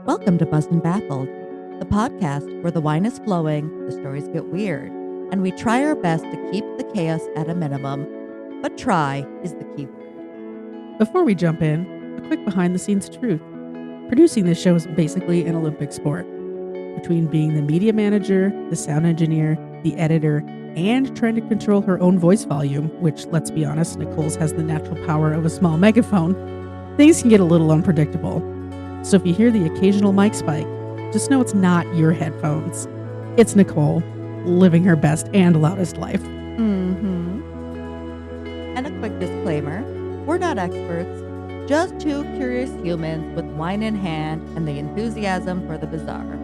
Welcome to Buzzed Baffled, the podcast where the wine is flowing, the stories get weird, and we try our best to keep the chaos at a minimum. But try is the key word. Before we jump in, a quick behind the scenes truth. Producing this show is basically an Olympic sport. Between being the media manager, the sound engineer, the editor, and trying to control her own voice volume, which, let's be honest, Nicole's has the natural power of a small megaphone, things can get a little unpredictable. So if you hear the occasional mic spike, just know it's not your headphones. It's Nicole, living her best and loudest life. And a quick disclaimer, we're not experts, just two curious humans with wine in hand and the enthusiasm for the bizarre.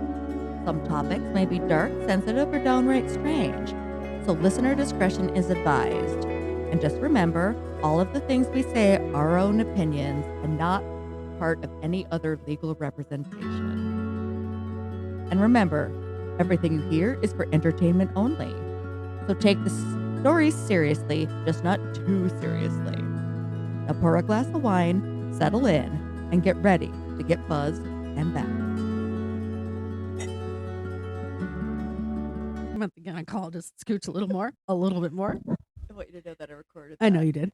Some topics may be dark, sensitive, or downright strange, so listener discretion is advised. And just remember, all of the things we say are our own opinions and not part of any other legal representation. And remember, everything you hear is for entertainment only. So take the stories seriously, just not too seriously. Now pour a glass of wine, settle in, and get ready to get buzzed and back. I'm not gonna call, just scooch a little more, a little bit more. I want you to know that I recorded that. I know you did.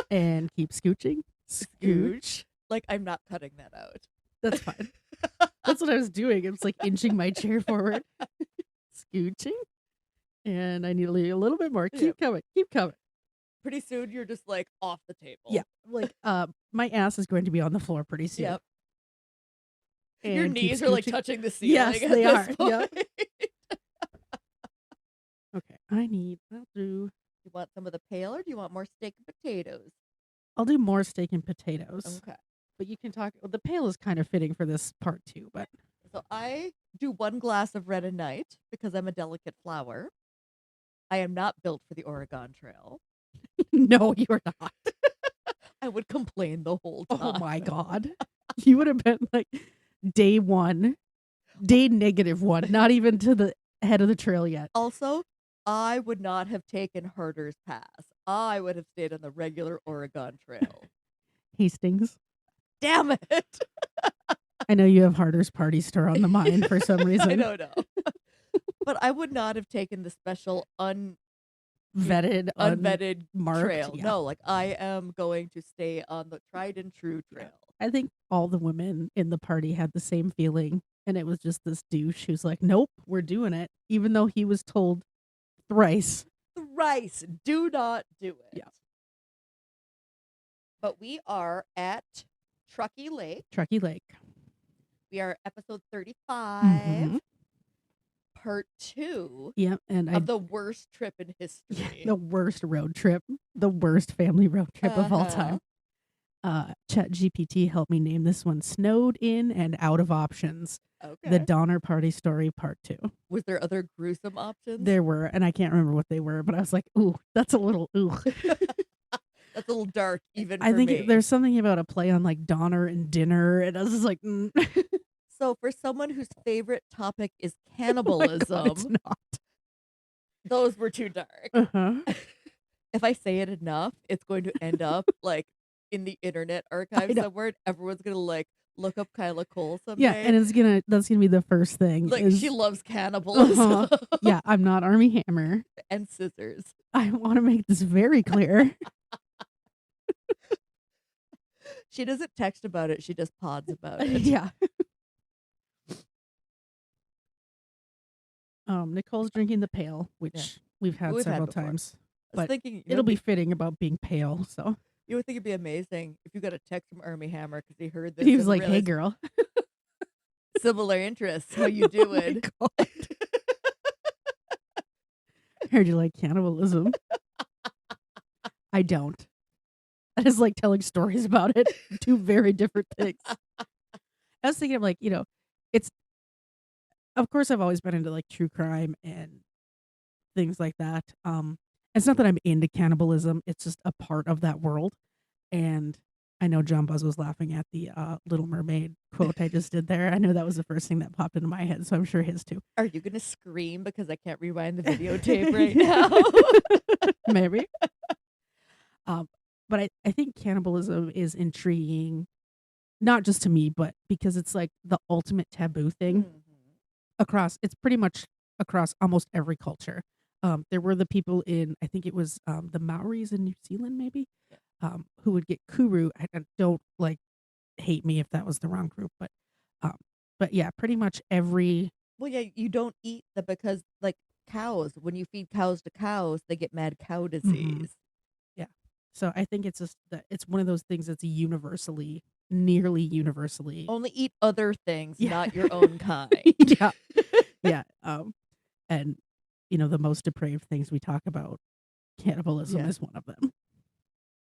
And keep scooching. Scooch. Like, I'm not cutting that out. That's fine. That's what I was doing. I was like inching my chair forward. Scooching. And I need to leave a little bit more. Keep coming. Keep coming. Pretty soon, you're just like off the table. Yeah. Like, my ass is going to be on the floor pretty soon. Yep. And Your keep knees are like scooching. touching the ceiling. Yes, at they this are. Yep. point. Okay. I'll do You want some of the pale, or do you want more steak and potatoes? more steak and potatoes. Okay. But you can talk, the pale is kind of fitting for this part too, but So I do 1 glass of red a night because I'm a delicate flower. I am not built for the Oregon Trail. no, you're not. I would complain the whole time. Oh my God. You would have been like day -1, day -1, not even to the head of the trail yet. Also, I would not have taken Herder's Pass. I would have stayed on the regular Oregon Trail. Hastings. Damn it. I know you have Harder's Party Store on the mind for some reason. I don't know. But I would not have taken the special Vetted, unvetted unmarked, trail. yeah. No, like I am going to stay on the tried and true trail. I think all the women in the party had the same feeling. And it was just this douche who's like, nope, we're doing it. Even though he was told thrice. Thrice. Do not do it. Yeah. But we are at Truckee Lake. Truckee Lake. We are episode 35, Mhm. part 2 Yep. And of the worst trip in history. the worst road trip, the worst family road trip of all Uh-huh. time. ChatGPT helped me name this one Snowed In and Out of Options. Okay. The Donner Party Story Part 2. Was there other gruesome options? There were, and I can't remember what they were, but I was like, ooh, that's a little ooh. That's a little dark, even I for think me. there's something about a play on like Donner and dinner, and I was just like, So for someone whose favorite topic is oh my cannibalism, God, it's not. those were too dark. Uh-huh. If I say it enough, it's going to end up like in the internet archive know. somewhere. And everyone's gonna like look up Kyla Cole someday. Yeah, and that's gonna be the first thing. like is, she loves cannibalism yeah, I'm not Army Hammer. and scissors. I want to make this very clear. She doesn't text about it. She just pods about it. Yeah. Nicole's drinking the pale, which we've had We've had several before. times. I was But thinking it'll be fitting about being pale. So You would think it'd be amazing if you got a text from Army Hammer because he heard this. he was and like, "Hey, realized girl, similar interests. How you doing?" Oh my God. Heard you like cannibalism." I don't. That is like telling stories about it. Two very different things. I was thinking, like, it's. Of course, I've always been into like true crime and things like that. It's not that I'm into cannibalism; it's just a part of that world. And I know John Buzz was laughing at the Little Mermaid quote I just did there. I know that was the first thing that popped into my head, so I'm sure his too. Are you gonna scream because I can't rewind the videotape right now? Maybe. But I think cannibalism is intriguing not just to me, but because it's like the ultimate taboo thing across. It's pretty much across almost every culture. There were the people in, I think it was the Maoris in New Zealand, maybe, who would get kuru. I don't like hate me if that was the wrong group, um, but yeah, pretty much every. Well, yeah, you don't eat the because like cows, when you feed cows to cows, they get mad cow disease. Yeah, so I think it's just that it's one of those things that's nearly universally. Only eat other things, Yeah. not your own kind. Yeah, yeah. And the most depraved things we talk about, cannibalism Yeah. is one of them.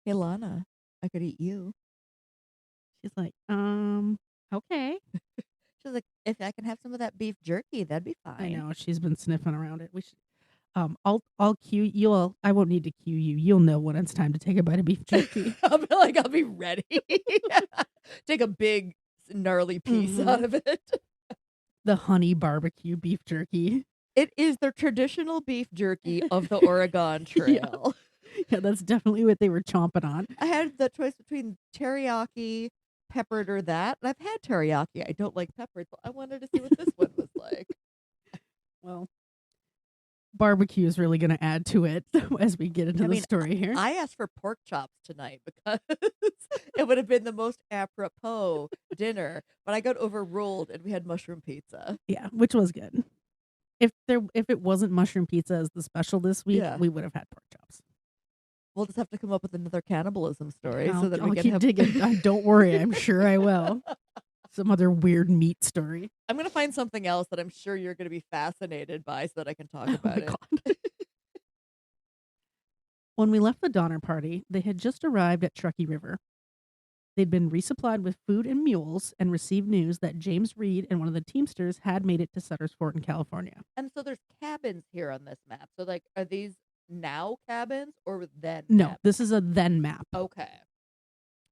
Hey, Lana, I could eat you. She's like, okay. She's like, if I can have some of that beef jerky, that'd be fine. I know she's been sniffing around it. We should. I'll cue you. I won't need to cue you. You'll know when it's time to take a bite of beef jerky. I'll be ready. Take a big gnarly piece out of it. The honey barbecue beef jerky. It is the traditional beef jerky of the Oregon Trail. Yeah, that's definitely what they were chomping on. I had the choice between teriyaki, peppered, or that. And I've had teriyaki. I don't like peppered, so I wanted to see what this one was like. Well, barbecue is really going to add to it as we get into the story here. I asked for pork chops tonight because it would have been the most apropos dinner, but I got overruled and we had mushroom pizza. Yeah, which was good. If it wasn't mushroom pizza as the special this week, we would have had pork chops. We'll just have to come up with another cannibalism story I'll we can keep digging. Don't worry, I'm sure I will. Some other weird meat story. I'm going to find something else that I'm sure you're going to be fascinated by so that I can talk about it. God. When we left the Donner Party, they had just arrived at Truckee River. They'd been resupplied with food and mules and received news that James Reed and one of the Teamsters had made it to Sutter's Fort in California. And so there's cabins here on this map. So, like, are these now cabins or then? No, cabins? this is a then map. Okay.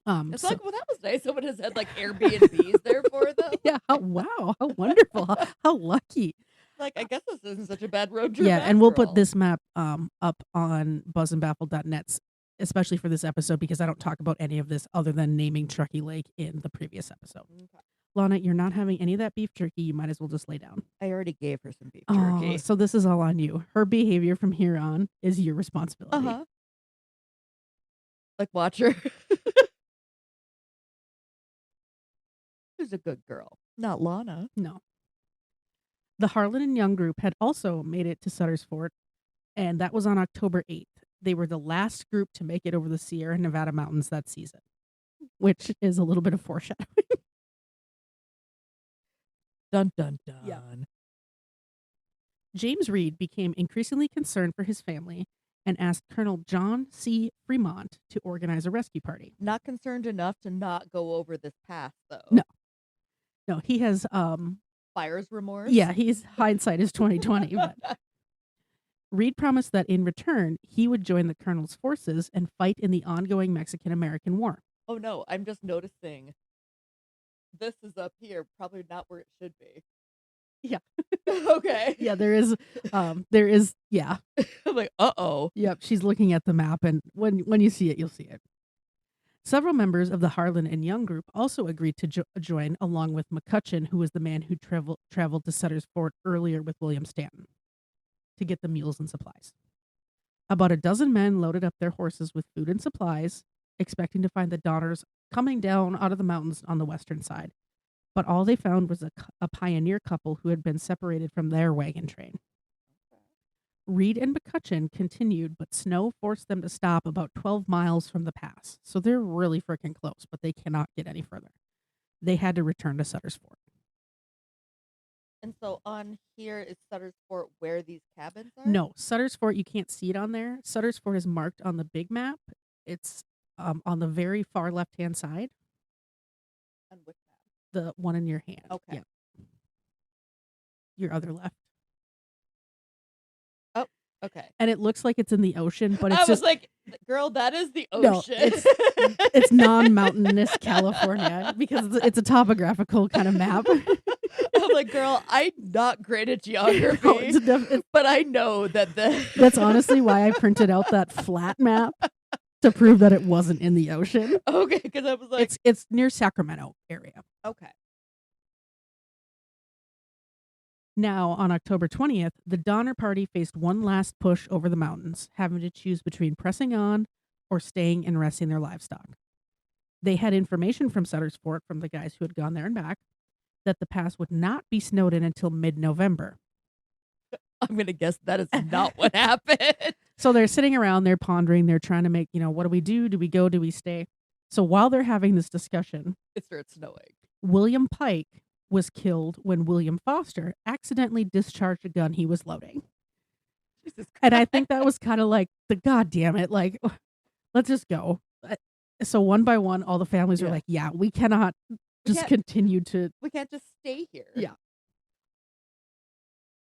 It's so, like, well, that was nice. Someone has had like Airbnbs there for them. Yeah. Wow. How wonderful. How lucky. Like, I guess this isn't such a bad road trip. Yeah, and we'll put this map up on buzzandbaffled.net, especially for this episode, because I don't talk about any of this other than naming Truckee Lake in the previous episode. Okay. Lana, you're not having any of that beef jerky. You might as well just lay down. I already gave her some beef jerky. So this is all on you. Her behavior from here on is your responsibility. Like, watch her. Who's a good girl? Not Lana. No. The Harlan and Young group had also made it to Sutter's Fort, and that was on October 8th. They were the last group to make it over the Sierra Nevada mountains that season, which is a little bit of foreshadowing. Dun, dun, dun. Yeah. James Reed became increasingly concerned for his family and asked Colonel John C. Fremont to organize a rescue party. Not concerned enough to not go over this path, though. No, he has buyer's remorse. Yeah, he's hindsight is 2020. But Reed promised that in return he would join the colonel's forces and fight in the ongoing Mexican-American War. Oh no, I'm just noticing. This is up here, probably not where it should be. Yeah. Okay. Yeah, there is. Yeah. I'm like, uh-oh. Yep, she's looking at the map, and when you see it, you'll see it. Several members of the Harlan and Young group also agreed to join, along with McCutcheon, who was the man who traveled to Sutter's Fort earlier with William Stanton to get the mules and supplies. About a dozen men loaded up their horses with food and supplies, expecting to find the Donners coming down out of the mountains on the western side. But all they found was a pioneer couple who had been separated from their wagon train. Reed and McCutcheon continued, but snow forced them to stop about 12 miles from the pass. So they're really freaking close, but they cannot get any further. They had to return to Sutter's Fort. And so on here is Sutter's Fort where these cabins are? No, Sutter's Fort, you can't see it on there. Sutter's Fort is marked on the big map. It's on the very far left-hand side. On which map? The one in your hand. Okay. Yeah. Your other left. Okay. And it looks like it's in the ocean, but it's I was just like, girl, that is the ocean. No, it's non-mountainous California because it's a topographical kind of map. I'm like, girl, I'm not great at geography, but I know that That's honestly why I printed out that flat map to prove that it wasn't in the ocean. Okay, because I was like, It's near Sacramento area. okay. Now, on October 20th, the Donner Party faced one last push over the mountains, having to choose between pressing on or staying and resting their livestock. They had information from Sutter's Fort, from the guys who had gone there and back, that the pass would not be snowed in until mid-November. I'm going to guess that is not what happened. So they're sitting around, they're pondering, they're trying to make, what do we do? Do we go? Do we stay? So while they're having this discussion, It starts snowing. William Pike was killed when William Foster accidentally discharged a gun he was loading. Jesus And I Christ. think that was kind of like the God damn it, like, let's just go. So one by one, all the families were Yeah. like, yeah, we cannot just can't- continue to. We can't just stay here. Yeah.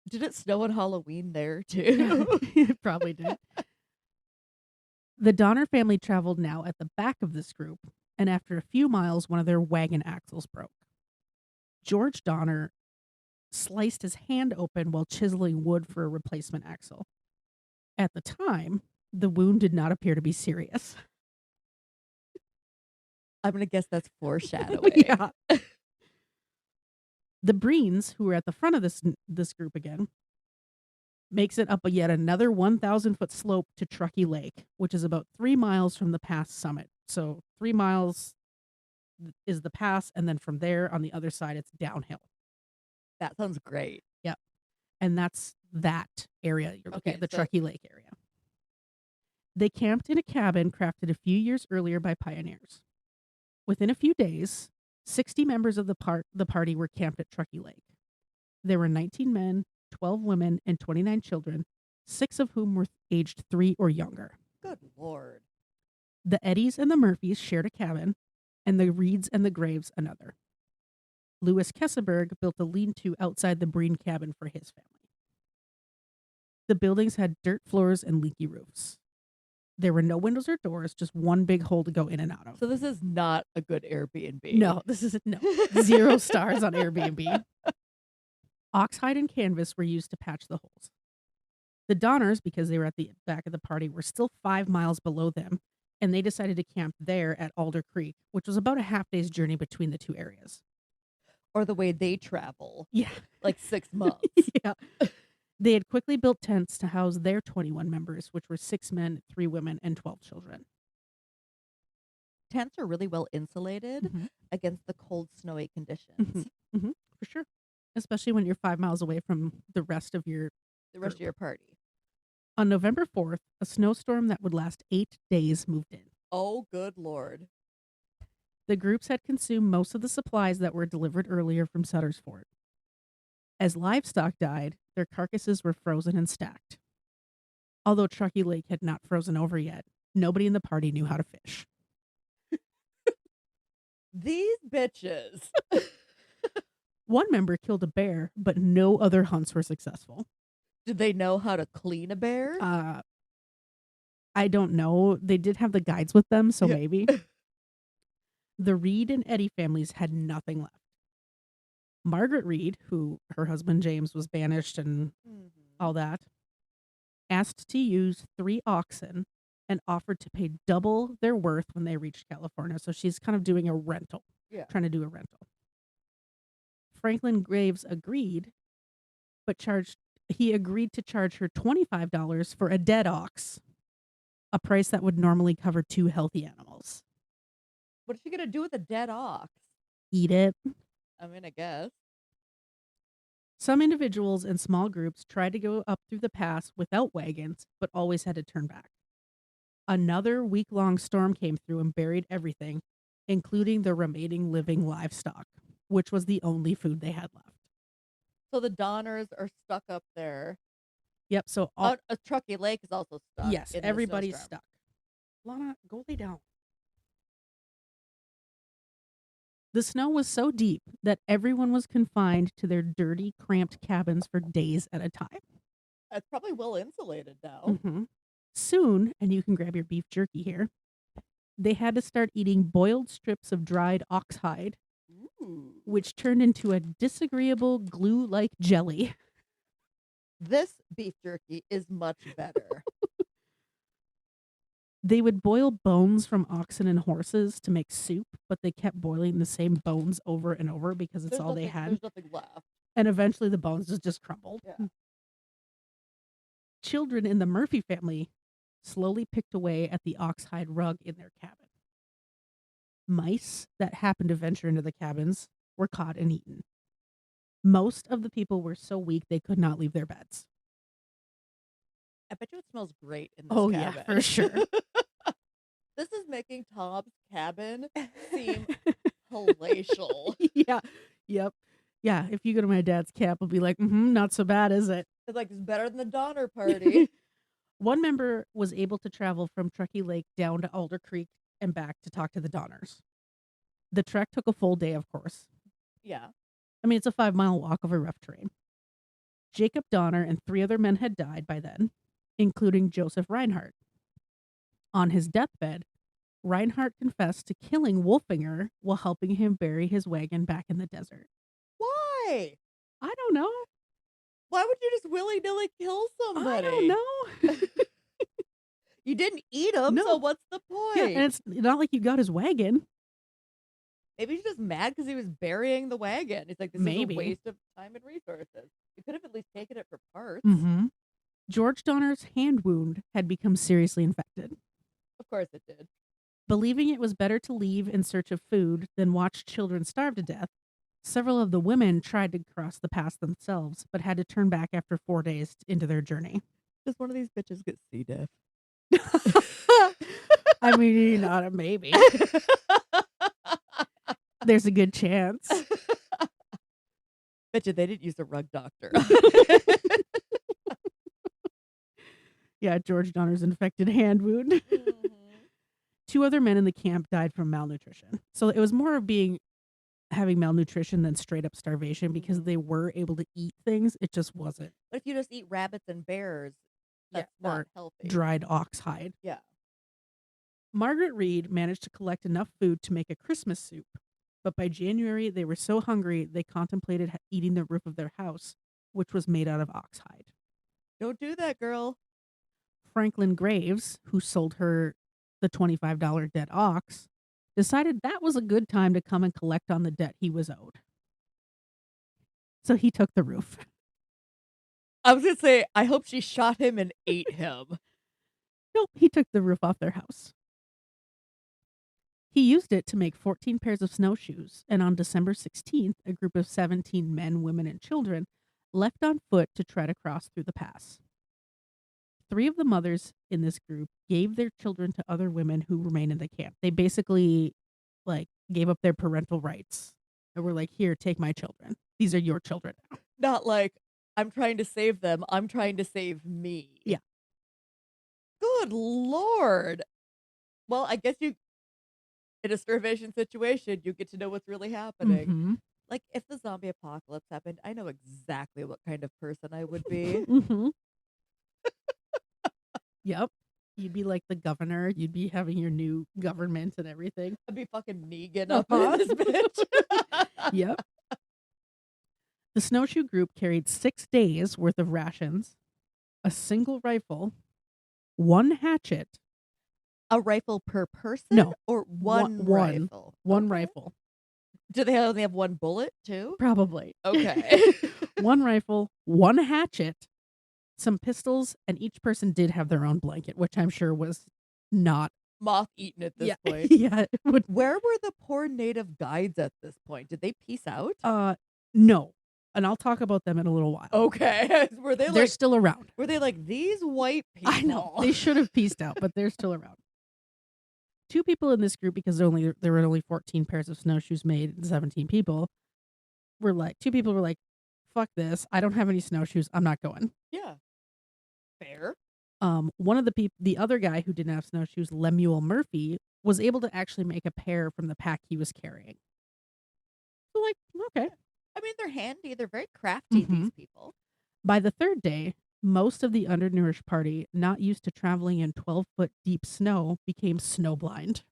Did it snow on Halloween there too? It probably did. The Donner family traveled now at the back of this group, and after a few miles, one of their wagon axles broke. George Donner sliced his hand open while chiseling wood for a replacement axle. At the time, the wound did not appear to be serious. I'm going to guess that's foreshadowing. Yeah. The Breens, who were at the front of this group again, makes it up yet another 1,000-foot slope to Truckee Lake, which is about 3 miles from the pass summit. So 3 miles is the pass, and then from there on the other side, it's downhill. That sounds great. And that's that area. You're looking Okay, at the so- Truckee Lake area. They camped in a cabin crafted a few years earlier by pioneers. Within a few days, 60 members of the party were camped at Truckee Lake. There were 19 men, 12 women, and 29 children, 6 of whom were aged 3 or younger. Good Lord. The Eddies and the Murphys shared a cabin, and the Reeds and the Graves another. Louis Kesselberg built a lean-to outside the Breen cabin for his family. The buildings had dirt floors and leaky roofs. There were no windows or doors, just one big hole to go in and out of. So this is not a good Airbnb. No, this is no 0 stars on Airbnb. Oxhide and canvas were used to patch the holes. The Donners, because they were at the back of the party, were still 5 miles below them, and they decided to camp there at Alder Creek, which was about a half-day's journey between the two areas. Or the way they travel. Yeah. Like 6 months. Yeah. They had quickly built tents to house their 21 members, which were 6 men, 3 women, and 12 children. Tents are really well insulated Mhm. against the cold, snowy conditions. For sure. Especially when you're 5 miles away from the rest of your... The rest of your party. On November 4th, a snowstorm that would last 8 days moved in. Oh, good Lord. The groups had consumed most of the supplies that were delivered earlier from Sutter's Fort. As livestock died, their carcasses were frozen and stacked. Although Truckee Lake had not frozen over yet, nobody in the party knew how to fish. These bitches. One member killed a bear, but no other hunts were successful. Did they know how to clean a bear? I don't know. They did have the guides with them, so Yeah. maybe. The Reed and Eddy families had nothing left. Margaret Reed, who her husband James was banished and all that, asked to use 3 oxen and offered to pay double their worth when they reached California. So she's kind of doing a rental, Yeah. trying to do a rental. Franklin Graves agreed, but he agreed to charge her $25 for a dead ox, a price that would normally cover 2 healthy animals. What is she going to do with a dead ox? Eat it. I mean, I guess. Some individuals and small groups tried to go up through the pass without wagons, but always had to turn back. Another week-long storm came through and buried everything, including the remaining living livestock, which was the only food they had left. So the Donners are stuck up there. Yep, so all, Truckee Lake is also stuck. yes, in the everybody's snowstorm. stuck. Lana, go lay down. The snow was so deep that everyone was confined to their dirty, cramped cabins for days at a time. It's probably well insulated now. Mm-hmm. Soon, and you can grab your beef jerky here, they had to start eating boiled strips of dried oxhide, Ooh. which turned into a disagreeable glue-like jelly. This beef jerky is much better. They would boil bones from oxen and horses to make soup, but they kept boiling the same bones over and over because it's all they had. There's nothing left. And eventually the bones just crumbled. Yeah. Children in the Murphy family slowly picked away at the oxhide rug in their cabin. Mice that happened to venture into the cabins were caught and eaten. Most of the people were so weak they could not leave their beds. I bet you it smells great in this Oh, cabin. yeah, for sure. This is making Tom's cabin seem palatial. Yeah. Yep. Yeah. If you go to my dad's camp, I'll be like, not so bad, is it? It's like, it's better than the Donner Party. One member was able to travel from Truckee Lake down to Alder Creek and back to talk to the Donners. The trek took a full day, of course. Yeah. I mean, it's a 5-mile walk over rough terrain. Jacob Donner and 3 other men had died by then, including Joseph Reinhardt. On his deathbed, Reinhardt confessed to killing Wolfinger while helping him bury his wagon back in the desert. Why? I don't know. Why would you just willy-nilly kill somebody? I don't know. You didn't eat him, No. so what's the point? Yeah, and it's not like you got his wagon. Maybe he's just mad because he was burying the wagon. He's like, this Maybe. is a waste of time and resources. You could have at least taken it for parts. Mm-hmm. George Donner's hand wound had become seriously infected. Of course it did. Believing it was better to leave in search of food than watch children starve to death, several of the women tried to cross the pass themselves, but had to turn back after 4 days into their journey. Does one of these bitches get C. diff? I mean, not a maybe. There's a good chance. Bet you they didn't use a rug doctor. Yeah, George Donner's infected hand wound. Mhm. 2 other men in the camp died from malnutrition. So it was more of having malnutrition than straight up starvation because they were able to eat things. It just wasn't But if you just eat rabbits and bears, that's or not healthy. dried ox hide. Yeah. Margaret Reed managed to collect enough food to make a Christmas soup. But by January, they were so hungry they contemplated eating the roof of their house, which was made out of ox hide. Don't do that, girl. Franklin Graves, who sold her the $25 dead ox, decided that was a good time to come and collect on the debt he was owed. So he took the roof. I was going to say, I hope she shot him and ate him. Nope, he took the roof off their house. He used it to make 14 pairs of snowshoes, and on December 16th, a group of 17 men, women, and children left on foot to tread across through the pass. 3 of the mothers in this group gave their children to other women who remained in the camp. They basically gave up their parental rights and were like, here, take my children. These are your children. Not like, I'm trying to save them. I'm trying to save me. Yeah. Good Lord. Well, I guess in a starvation situation, you get to know what's really happening. Mm-hmm. Like, if the zombie apocalypse happened, I know exactly what kind of person I would be. Mm-hmm. Yep. You'd be like the governor. You'd be having your new government and everything. I'd be fucking Negan up in this bitch. Yep. The snowshoe group carried 6 days worth of rations, a single rifle, 1 hatchet, A rifle per person? No. Or one One. rifle? 1 Okay. rifle. Do they only have 1 bullet, too? Probably. Okay. 1 rifle, 1 hatchet, some pistols, and each person did have their own blanket, which I'm sure was not. Moth-eaten at this Yeah. point. Yeah. It would. Where were the poor native guides at this point? Did they peace out? No. And I'll talk about them in a little while. Okay. Were they They're still around. were they like these white people? I know. They should have pieced out, but they're still around. 2 people in this group, because there were only 14 pairs of snowshoes made and 17 people, 2 people were like, fuck this. I don't have any snowshoes. I'm not going. Yeah. Fair. One of the other guy who didn't have snowshoes, Lemuel Murphy, was able to actually make a pair from the pack he was carrying. So okay. I mean, they're handy. They're very crafty, Mhm. these people. By the 3rd day, most of the undernourished party, not used to traveling in 12-foot deep snow, became snowblind.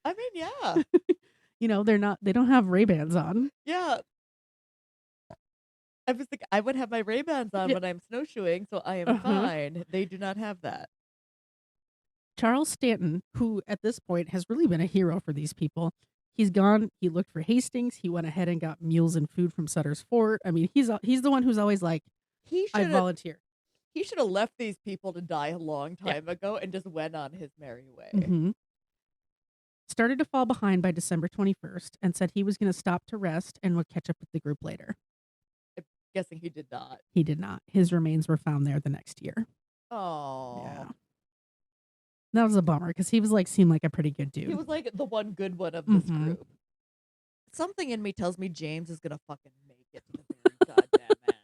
I mean, yeah. They don't have Ray-Bans on. Yeah. I was like, I would have my Ray-Bans on Yeah. when I'm snowshoeing, so I am Uh-huh. fine. They do not have that. Charles Stanton, who at this point has really been a hero for these people, he's gone. He looked for Hastings. He went ahead and got mules and food from Sutter's Fort. I mean, he's the one who's always like, He "I should have volunteer." he should have left these people to die a long Yeah. time ago and just went on his merry way. Mm-hmm. Started to fall behind by December 21st and said he was going to stop to rest and would catch up with the group later. I'm guessing he did not. He did not. His remains were found there the next year. Oh. Yeah. That was a bummer because he was seemed like a pretty good dude. He was like the one good one of this Mhm. group. Something in me tells me James is gonna fucking make it to the very goddamn end.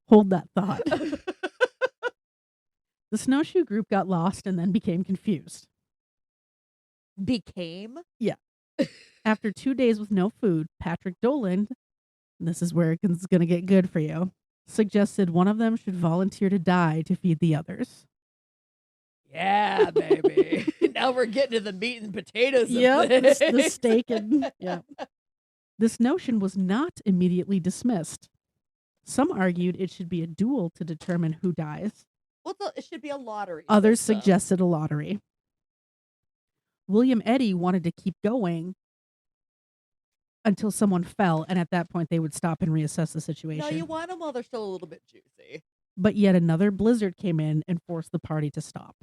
Hold that thought. The snowshoe group got lost and then became confused. Became? After 2 days with no food, Patrick Dolan, this is where it's going to get good for you, suggested one of them should volunteer to die to feed the others. Yeah, baby. Now we're getting to the meat and potatoes. Yep, Of the things. steak and yeah. This notion was not immediately dismissed. Some argued it should be a duel to determine who dies. Well, it should be a lottery. Others system. suggested a lottery. William Eddy wanted to keep going until someone fell, and at that point they would stop and reassess the situation. No, you want them while they're still a little bit juicy. But yet another blizzard came in and forced the party to stop.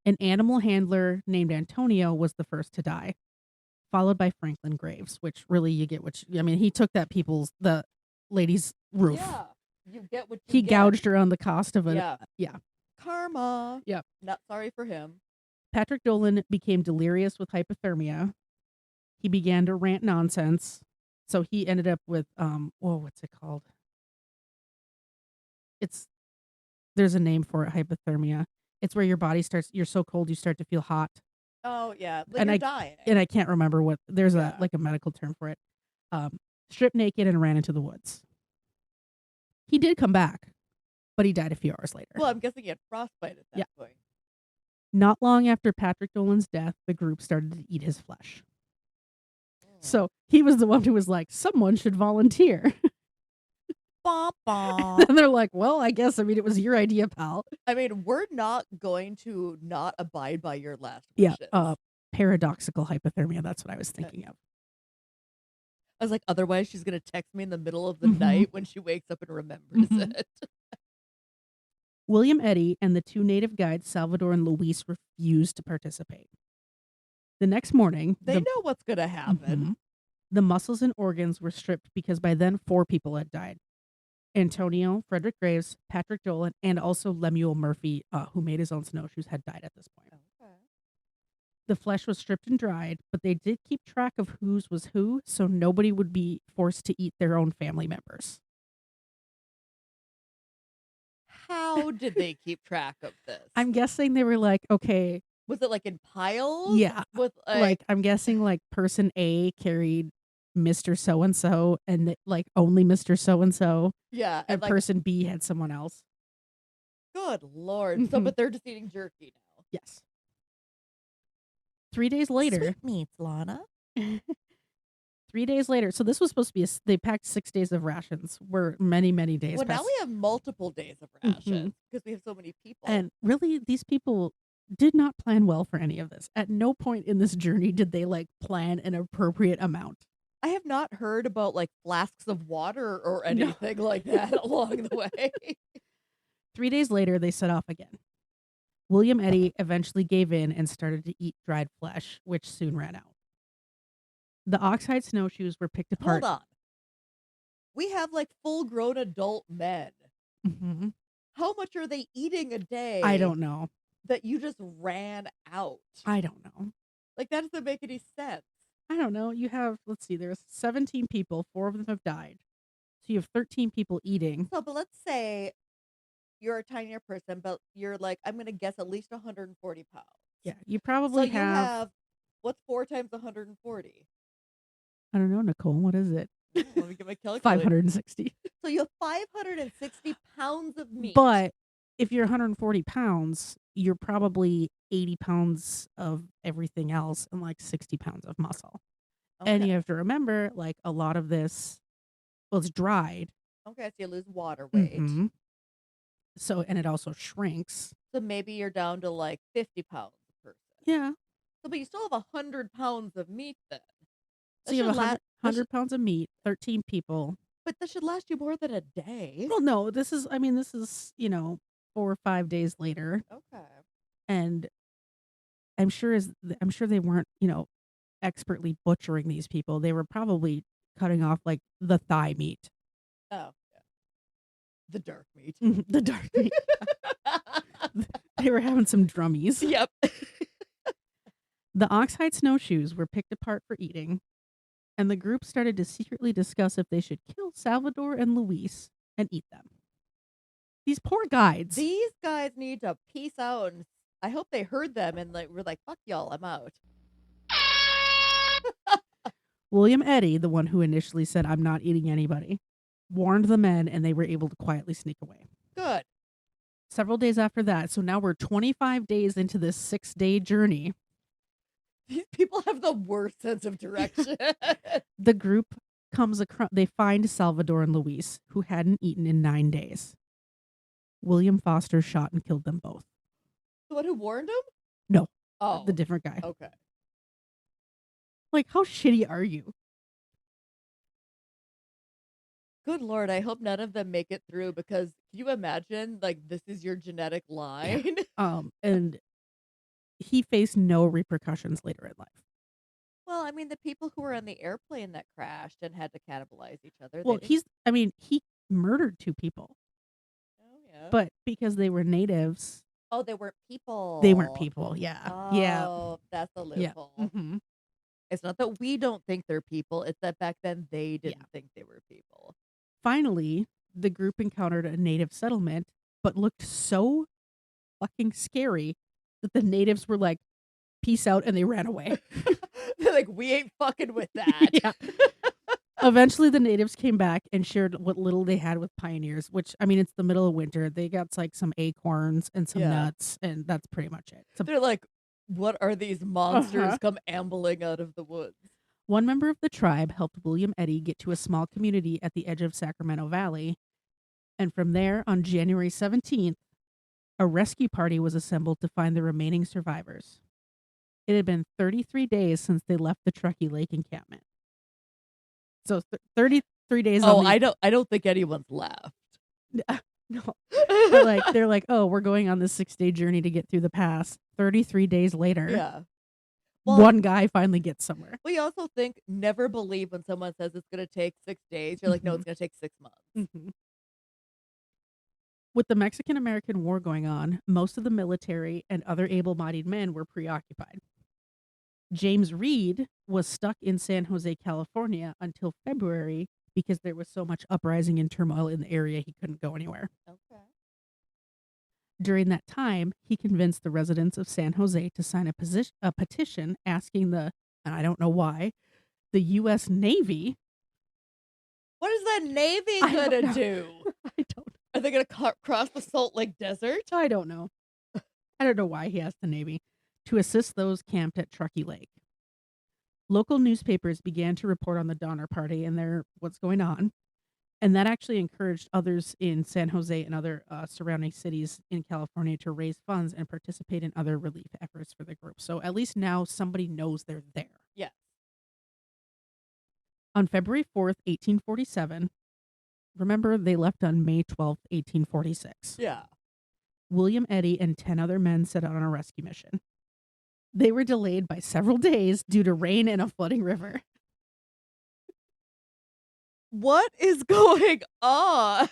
An animal handler named Antonio was the first to die, followed by Franklin Graves, which really you get he took the lady's roof. Yeah, you get what you He get. gouged her on the cost of Yeah. Karma. Yep. Not sorry for him. Patrick Dolan became delirious with hypothermia. He began to rant nonsense. So he ended up with what's it called? There's a name for it, hypothermia. It's where your body you're so cold you start to feel hot. Oh yeah, like And you're dying. And I can't remember what there's Yeah. a medical term for it. Stripped naked and ran into the woods. He did come back, but he died a few hours later. Well, I'm guessing he had frostbite at that point. Not long after Patrick Dolan's death, the group started to eat his flesh. So he was the one who was like, someone should volunteer. And they're like, well, I guess, it was your idea, pal. I mean, we're not going to not abide by your last Yeah, wishes. paradoxical hypothermia. That's what I was thinking of. I was like, otherwise she's going to text me in the middle of the Mhm. night when she wakes up and remembers Mhm. it. William Eddy and the two native guides, Salvador and Luis, refused to participate. The next morning, They know what's going to happen. Mhm. The muscles and organs were stripped because by then 4 people had died. Antonio, Frederick Graves, Patrick Dolan, and also Lemuel Murphy, who made his own snowshoes, had died at this point. Okay. The flesh was stripped and dried, but they did keep track of whose was who, so nobody would be forced to eat their own family members. How did they keep track of this? I'm guessing they were like, okay. Was it like in piles? Yeah. With I'm guessing person A carried Mr. So-and-so and only Mr. So-and-so. Yeah. And person B had someone else. Good Lord. So, Mhm. but they're just eating jerky now. Yes. 3 days later. Sweetmeats, Lana. 3 days later. So this was supposed to be they packed 6 days of rations. Were many, many days. Well, now we have multiple days of rations because we have so many people. And really, these people did not plan well for any of this. At no point in this journey did they plan an appropriate amount. I have not heard about flasks of water or anything like that along the way. 3 days later, they set off again. William Eddy eventually gave in and started to eat dried flesh, which soon ran out. The oxhide snowshoes were picked apart. Hold on. We have full-grown adult men. Mm-hmm. How much are they eating a day? I don't know. That you just ran out. I don't know. That doesn't make any sense. I don't know. You have, let's see, there's 17 people. 4 of them have died. So you have 13 people eating. So, but let's say you're a tinier person, but you're I'm going to guess at least 140 pounds. Yeah, you probably you have, what's 4 times 140? I don't know, Nicole. What is it? Let me get my calculator. 560. So you have 560 pounds of meat. But if you're 140 pounds, you're probably 80 pounds of everything else and 60 pounds of muscle. Okay. And you have to remember, a lot of this, it's dried. Okay, so you lose water weight. Mm-hmm. So, and it also shrinks. So maybe you're down to like 50 pounds a person. Yeah. So, but you still have 100 pounds of meat then. So That you should have last. 100 pounds of meat, 13 people. But that should last you more than a day. Well, no, this is, 4 or 5 days later. Okay. And I'm sure they weren't, expertly butchering these people. They were probably cutting off like the thigh meat. Oh, yeah. The dark meat. The dark meat. They were having some drummies. Yep. The oxhide snowshoes were picked apart for eating, and the group started to secretly discuss if they should kill Salvador and Luis and eat them. These poor guides. These guys need to peace out, and I hope they heard them and we're like, fuck y'all, I'm out. William Eddy, the one who initially said, "I'm not eating anybody," warned the men, and they were able to quietly sneak away. Good. Several days after that, so now we're 25 days into this 6-day journey, These people have the worst sense of direction. the group comes across, they find Salvador and Luis, who hadn't eaten in 9 days. William Foster shot and killed them both. The one who warned him? No. Oh. The different guy. Okay. Like, how shitty are you? Good Lord, I hope none of them make it through, because can you imagine, like, this is your genetic line? And he faced no repercussions later in life. Well, I mean, the people who were on the airplane that crashed and had to cannibalize each other. Well, he murdered 2 people, Oh, yeah. but because they were natives, Oh, they weren't people. they weren't people. Yeah. Yeah. Oh, that's a Yeah. loophole. Mhm. It's not that we don't think they're people, it's that back then they didn't think they were people. Finally, the group encountered a native settlement, but looked so fucking scary that the natives were like, "Peace out," and they ran away. They're like, we ain't fucking with that. Yeah. Eventually, the natives came back and shared what little they had with pioneers, which, it's the middle of winter. They got like some acorns and some nuts, and that's pretty much it. They're like, what are these monsters come ambling out of the woods? One member of the tribe helped William Eddy get to a small community at the edge of Sacramento Valley, and from there, on January 17th, a rescue party was assembled to find the remaining survivors. It had been 33 days since they left the Truckee Lake encampment. So 33 days. I don't think anyone's left. No. They're like, oh, we're going on this 6-day journey to get through the pass. 33 days later. Yeah. Well, one guy finally gets somewhere. We also think, never believe when someone says it's going to take 6 days. You're like, no, it's going to take 6 months. Mm-hmm. With the Mexican-American War going on, most of the military and other able-bodied men were preoccupied. James Reed was stuck in San Jose, California until February because there was so much uprising and turmoil in the area he couldn't go anywhere. Okay. During that time, he convinced the residents of San Jose to sign a petition asking and I don't know why, the U.S. Navy. What is that Navy going to do? I don't know. Are they going to cross the Salt Lake Desert? I don't know. I don't know why he asked the Navy to assist those camped at Truckee Lake. Local newspapers began to report on the Donner Party and what's going on. And that actually encouraged others in San Jose and other surrounding cities in California to raise funds and participate in other relief efforts for the group. So at least now somebody knows they're there. Yes. On February 4th, 1847, remember they left on May 12th, 1846. Yeah. William Eddy and 10 other men set out on a rescue mission. They were delayed by several days due to rain and a flooding river. What is going on?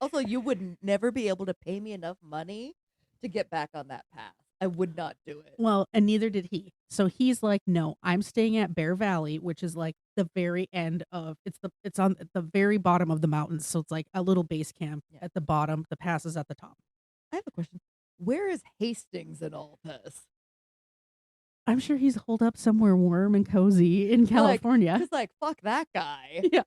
Also, you would never be able to pay me enough money to get back on that path. I would not do it. Well, and neither did he. So he's like, no, I'm staying at Bear Valley, which is like the very end of it's on the very bottom of the mountains. So it's like a little base camp at the bottom. The pass is at the top. I have a question. Where is Hastings in all this? I'm sure he's holed up somewhere warm and cozy in California. Just like, fuck that guy. Yeah.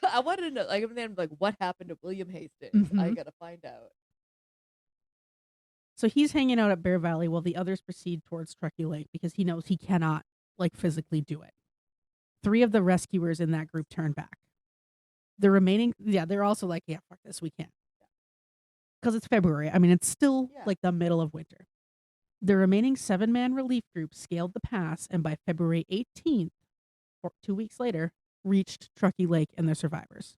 I wanted to know, like, what happened to William Hastings? Mm-hmm. I gotta find out. So he's hanging out at Bear Valley while the others proceed towards Truckee Lake because he knows he cannot, physically do it. 3 of the rescuers in that group turn back. The remaining, they're also like, yeah, fuck this, we can't. because it's February. I mean, it's still Yeah. like the middle of winter. The remaining 7-man relief group scaled the pass and by February 18th, 2 weeks later, reached Truckee Lake and their survivors.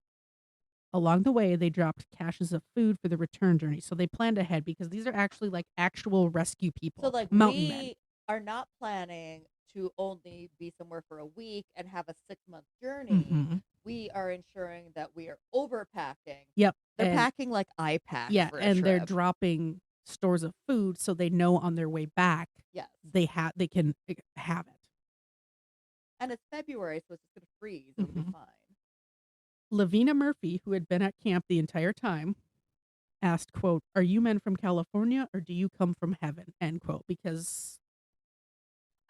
Along the way, they dropped caches of food for the return journey. So they planned ahead because these are actually like actual rescue people, So, like, mountain men. we are not planning to only be somewhere for a week and have a 6-month journey. Mhm. We are ensuring that we are overpacking. Yep. They're And packing like I pack yeah, for a and they're trip. dropping stores of food so they know on their way back Yes. they can have it. And it's February, so it's just going to freeze. It'll be Mhm. fine. Lavina Murphy, who had been at camp the entire time, asked, quote, "Are you men from California or do you come from heaven?" End quote. Because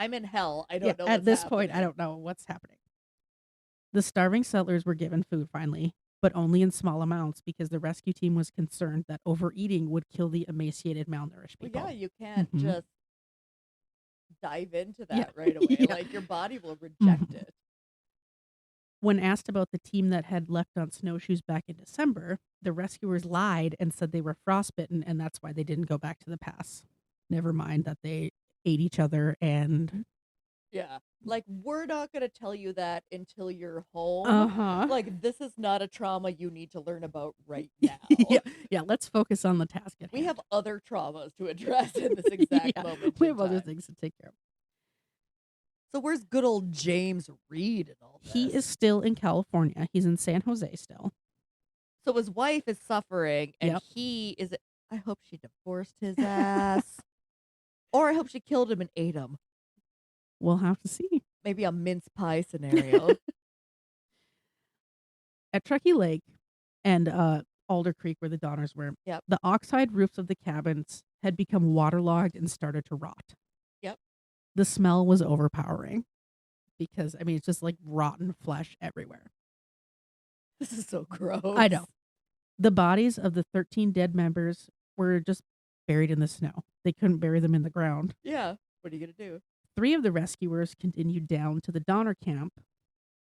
I'm in hell. I yeah, don't know at what's this happening. point, I don't know what's happening. The starving settlers were given food finally, but only in small amounts because the rescue team was concerned that overeating would kill the emaciated, malnourished Well, people. yeah, you can't Mhm. just dive into Yeah. that right away. Yeah. Like, your body will reject Mhm. it. When asked about the team that had left on snowshoes back in December, the rescuers lied and said they were frostbitten and that's why they didn't go back to the pass. Never mind that they ate each other and Yeah. Like, we're not going to tell you that until you're home. uh-huh. Like, this is not a trauma you need to learn about right now. Yeah, let's focus on the task at We hand. have other traumas to address in this exact Yeah, moment. we in have other time. things to take care of. So where's good old James Reed in all this? He is still in California. He's in San Jose still. So his wife is suffering, and Yep. he is. I hope she divorced his ass, or I hope she killed him and ate him. We'll have to see. Maybe a mince pie scenario. At Truckee Lake and Alder Creek, where the Donners were, Yep. the oxide roofs of the cabins had become waterlogged and started to rot. Yep. The smell was overpowering because, I mean, it's just like rotten flesh everywhere. This is so gross. I know. The bodies of the 13 dead members were just buried in the snow. They couldn't bury them in the ground. Yeah. What are you gonna do? 3 of the rescuers continued down to the Donner camp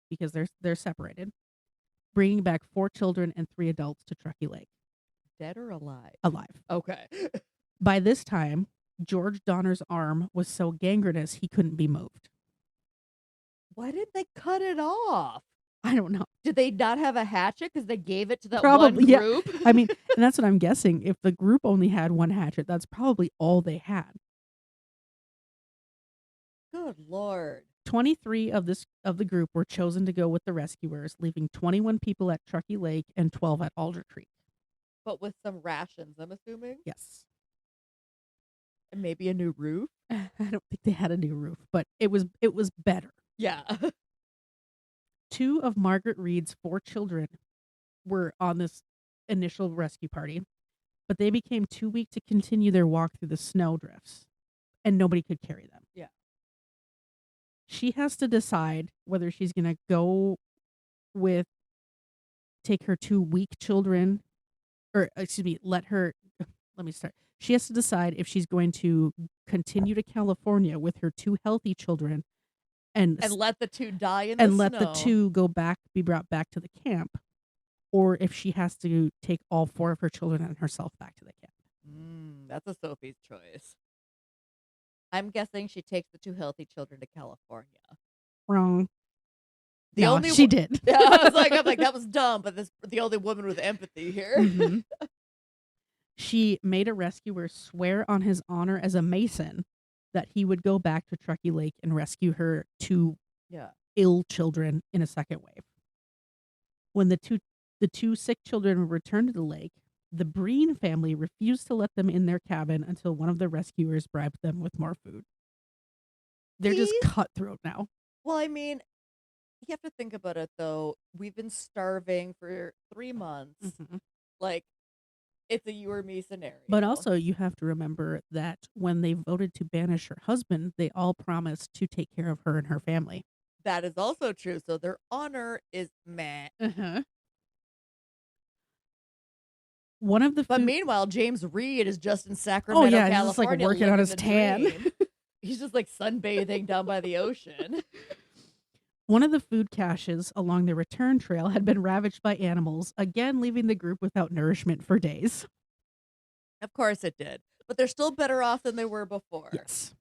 because they're separated, bringing back 4 children and 3 adults to Truckee Lake. Dead or alive? Alive. Okay. By this time, George Donner's arm was so gangrenous he couldn't be moved. Why did they cut it off? I don't know. Did they not have a hatchet because they gave it to that Probably, one yeah. group? I mean, and that's what I'm guessing. If the group only had one hatchet, that's probably all they had. Good Lord. 23 of the group were chosen to go with the rescuers, leaving 21 people at Truckee Lake and 12 at Alder Creek. But with some rations, I'm assuming? Yes. And maybe a new roof? I don't think they had a new roof, but it was better. Yeah. 2 of Margaret Reed's 4 children were on this initial rescue party, but they became too weak to continue their walk through the snow drifts, and nobody could carry them. Yeah. She has to decide whether she's going to go take her 2 weak children, or excuse me, let me start. She has to decide if she's going to continue to California with her 2 healthy children and let the 2 die in the and snow. let the 2 be brought back to the camp, or if she has to take all 4 of her children and herself back to the camp. That's a Sophie's choice. I'm guessing she takes the 2 healthy children to California. Wrong. No, she did. Yeah, I'm like, that was dumb, but the only woman with empathy here. Mm-hmm. She made a rescuer swear on his honor as a Mason that he would go back to Truckee Lake and rescue her 2 ill children in a second wave. When the two sick children were returned to the lake, the Breen family refused to let them in their cabin until one of the rescuers bribed them with more food. They're just cutthroat now. Well, I mean, you have to think about it, though. We've been starving for 3 months. Mm-hmm. Like, it's a you or me scenario. But also, you have to remember that when they voted to banish her husband, they all promised to take care of her and her family. That is also true. So their honor is meh. Uh-huh. But meanwhile, James Reed is just in Sacramento, California, just like working on his tan. He's just like sunbathing down by the ocean. One of the food caches along the return trail had been ravaged by animals, again leaving the group without nourishment for days. Of course it did. But they're still better off than they were before. Yes.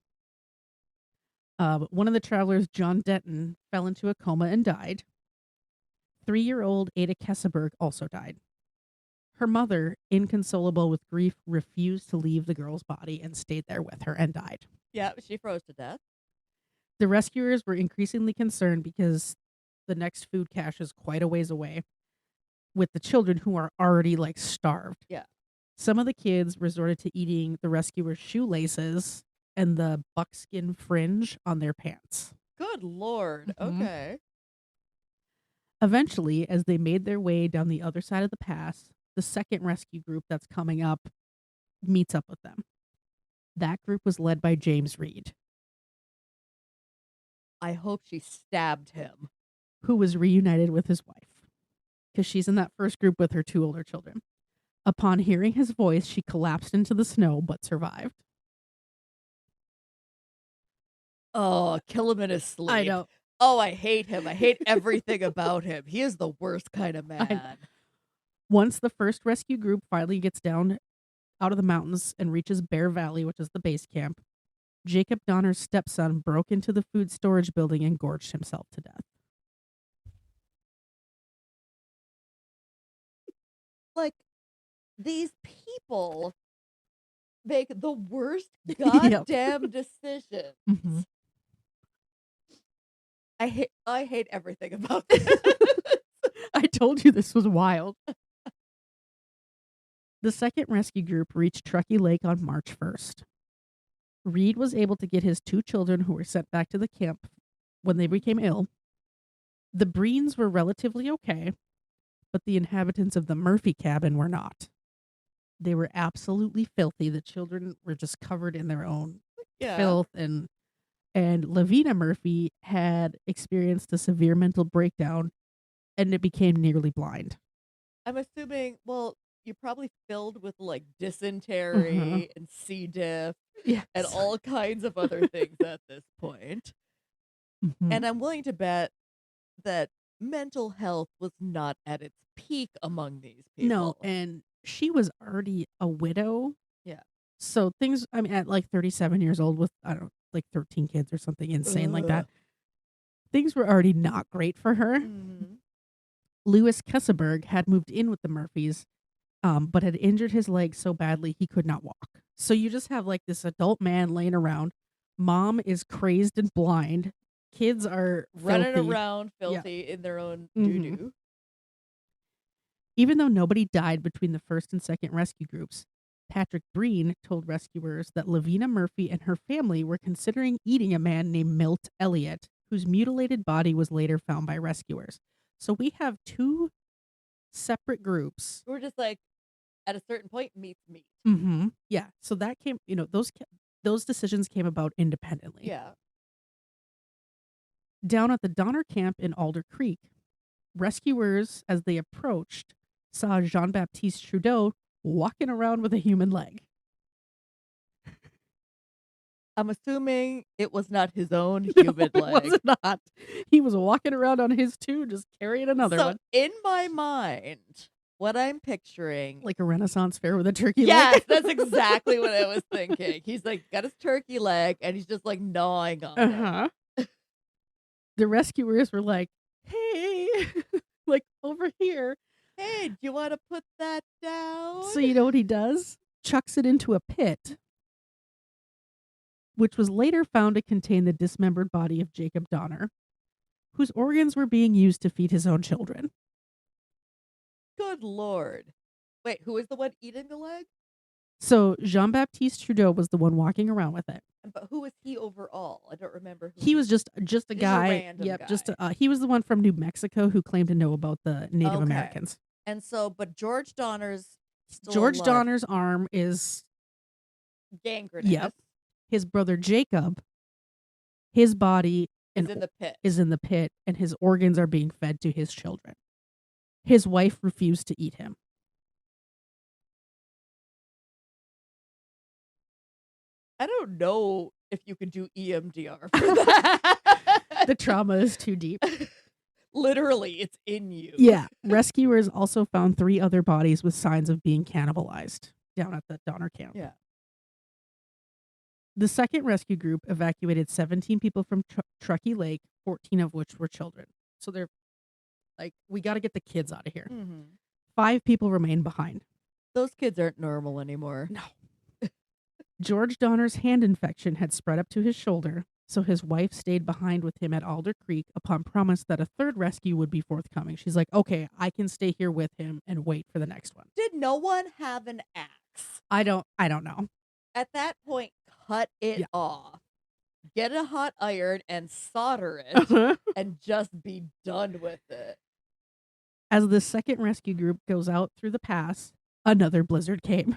One of the travelers, John Denton, fell into a coma and died. 3-year-old Ada Kesselberg also died. Her mother, inconsolable with grief, refused to leave the girl's body and stayed there with her and died. Yeah, she froze to death. The rescuers were increasingly concerned because the next food cache is quite a ways away, with the children who are already like starved. Yeah. Some of the kids resorted to eating the rescuers' shoelaces and the buckskin fringe on their pants. Good Lord. Mhm. Okay. Eventually, as they made their way down the other side of the pass, the second rescue group that's coming up meets up with them. That group was led by James Reed, I hope she stabbed him. who was reunited with his wife, because she's in that first group with her 2 older children. Upon hearing his voice, she collapsed into the snow but survived. Oh, kill him in his sleep. I know. Oh, I hate him. I hate everything about him. He is the worst kind of man. Once the first rescue group finally gets down out of the mountains and reaches Bear Valley, which is the base camp, Jacob Donner's stepson broke into the food storage building and gorged himself to death. Like, these people make the worst Yep. goddamn decisions. Mhm. I hate everything about this. I told you this was wild. The second rescue group reached Truckee Lake on March 1st. Reed was able to get his 2 children who were sent back to the camp when they became ill. The Breens were relatively okay, but the inhabitants of the Murphy cabin were not. They were absolutely filthy. The children were just covered in their own Yeah. filth, and Lavina Murphy had experienced a severe mental breakdown and it became nearly blind. I'm assuming, well, you're probably filled with like dysentery and C. diff Yes. and all kinds of other things at this point. Mhm. And I'm willing to bet that mental health was not at its peak among these people. No, and she was already a widow. Yeah. So things, I mean, at like 37 years old with, I don't know, like 13 kids or something insane like that, things were already not great for her. Mhm. Louis Kesselberg had moved in with the Murphys, but had injured his leg so badly he could not walk. So you just have like this adult man laying around. Mom is crazed and blind. Kids are Running filthy. around filthy in their own Mhm. doo-doo. Even though nobody died between the first and second rescue groups, Patrick Breen told rescuers that Lavina Murphy and her family were considering eating a man named Milt Elliott, whose mutilated body was later found by rescuers. So we have 2 separate groups. We're just like, at a certain point, meat's meat. Mm-hmm. Yeah. So that came, those decisions came about independently. Yeah. Down at the Donner camp in Alder Creek, rescuers, as they approached, saw Jean-Baptiste Trudeau walking around with a human leg. I'm assuming it was not his own human No, leg. it was not. He was walking around on his 2, just carrying another So one. in my mind, what I'm picturing, Like a Renaissance fair with a turkey yes, leg. that's exactly what I was thinking. He's like got his turkey leg and he's just like gnawing on it. Uh-huh. The rescuers were like, hey, like over here. Hey, do you want to put that down? So you know what he does? Chucks it into a pit, which was later found to contain the dismembered body of Jacob Donner, whose organs were being used to feed his own children. Good Lord. Wait, who is the one eating the leg? So Jean-Baptiste Trudeau was the one walking around with it. But who was he overall? I don't remember who He was just a Just a guy. random Yep, guy. he was the one from New Mexico who claimed to know about the Native Okay. Americans. And so, but George Donner's still George alive. Donner's arm is Gangrenous. Yep. His brother Jacob. His body Is in the pit. is in the pit, and his organs are being fed to his children. His wife refused to eat him. I don't know if you could do EMDR for that. The trauma is too deep. Literally, it's in you. Yeah. Rescuers also found 3 other bodies with signs of being cannibalized. down at the Donner camp. Yeah. The second rescue group evacuated 17 people from Truckee Lake, 14 of which were children. So they're like, we got to get the kids out of here. Mm-hmm. 5 people remain behind. Those kids aren't normal anymore. No. George Donner's hand infection had spread up to his shoulder, so his wife stayed behind with him at Alder Creek upon promise that a third rescue would be forthcoming. She's like, okay, I can stay here with him and wait for the next one. Did no one have an axe? I don't know. At that point, cut it off. Get a hot iron and solder it and just be done with it. As the second rescue group goes out through the pass, another blizzard came.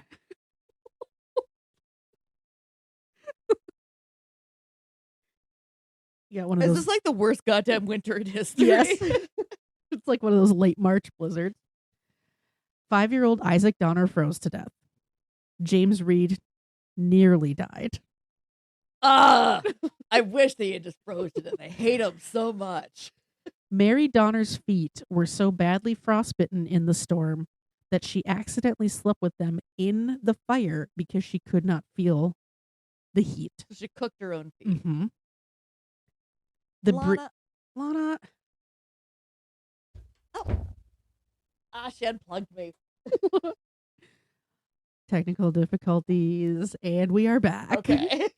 Yeah, one of Is those. this like the worst goddamn winter in history? Yes. It's like one of those late March blizzards. 5-year-old Isaac Donner froze to death. James Reed nearly died. I wish they had just froze to death. I hate them so much. Mary Donner's feet were so badly frostbitten in the storm that she accidentally slept with them in the fire because she could not feel the heat. She cooked her own feet. Mm-hmm. Lana. Oh. She unplugged me. Technical difficulties, and we are back. Okay.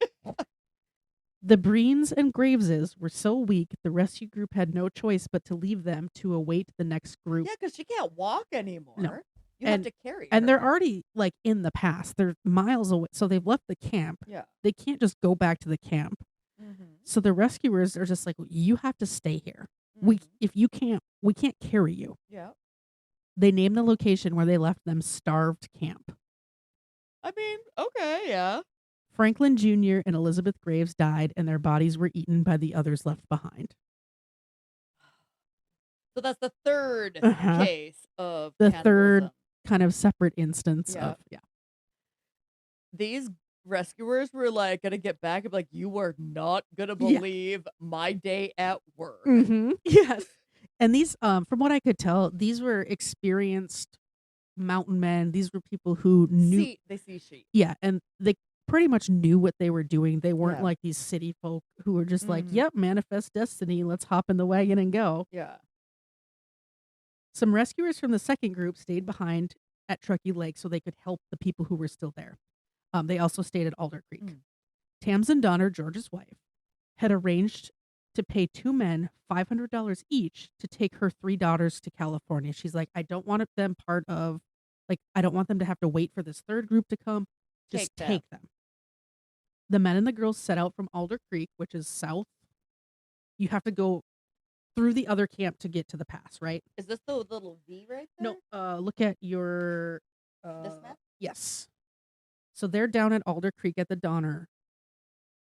The Breens and Graveses were so weak, the rescue group had no choice but to leave them to await the next group. Yeah, because she can't walk anymore. No. You have to carry her. And they're already, like, in the pass. They're miles away, so they've left the camp. Yeah. They can't just go back to the camp. Mm-hmm. So the rescuers are just like, you have to stay here. Mm-hmm. We can't carry you. Yeah. They named the location where they left them Starved Camp. I mean, okay, yeah. Franklin Jr. and Elizabeth Graves died, and their bodies were eaten by the others left behind. So that's the third case of the cannibalism. third kind of separate instance of These rescuers were like gonna get back and be like, you are not gonna believe my day at work. Mm-hmm. Yes. And these, from what I could tell, these were experienced mountain men. These were people who knew they see sheep. Yeah, and they pretty much knew what they were doing. They weren't Yeah. like these city folk who were just like, Mhm. yep, manifest destiny. Let's hop in the wagon and go. Yeah. Some rescuers from the second group stayed behind at Truckee Lake so they could help the people who were still there. They also stayed at Alder Creek. Mm. Tamsin Donner, George's wife, had arranged to pay 2 men $500 each to take her 3 daughters to California. She's like, I don't want them part of, like, I don't want them to have to wait for this third group to come. Just take them. The men and the girls set out from Alder Creek, which is south. You have to go through the other camp to get to the pass, right? Is this the little V right there? No, look at your... This map? Yes. So they're down at Alder Creek at the Donner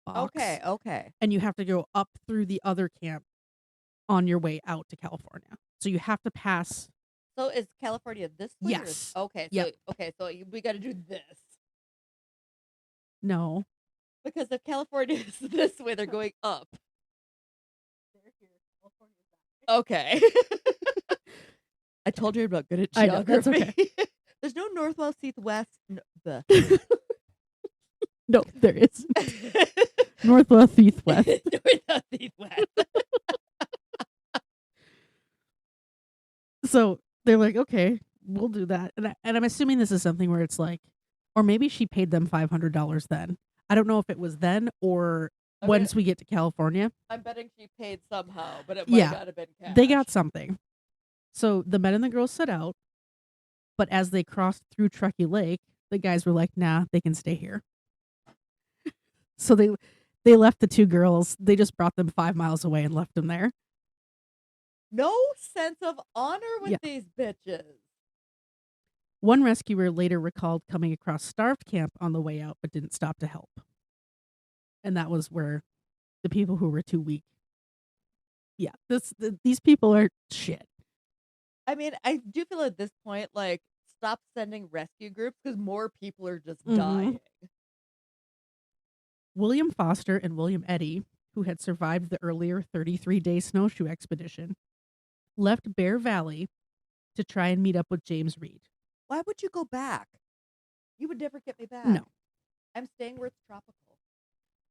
box. Okay. And you have to go up through the other camp on your way out to California. So you have to pass... So is California this way? Yes. Okay. Yep. So we got to do this. No. Because if California is this way, they're going up. Okay. I told you I'm not good at I know, geography. that's okay. There's no north, south, east, west. No, there isn't. Northwest, east, west. North, south, east, west. So they're like, okay, we'll do that. And I'm assuming this is something where it's like, or maybe she paid them $500 then. I don't know if it was then or once we get to California. I'm betting she paid somehow, but it might not have been cash. They got something. So the men and the girls set out, but as they crossed through Truckee Lake, the guys were like, nah, they can stay here. So they left the 2 girls. They just brought them 5 miles away and left them there. No sense of honor with these bitches. One rescuer later recalled coming across Starved Camp on the way out, but didn't stop to help. And that was where the people who were too weak. Yeah, these people are shit. I mean, I do feel at this point, like, stop sending rescue groups because more people are just dying. William Foster and William Eddy, who had survived the earlier 33-day snowshoe expedition, left Bear Valley to try and meet up with James Reed. Why would you go back? You would never get me back. No. I'm staying where it's tropical.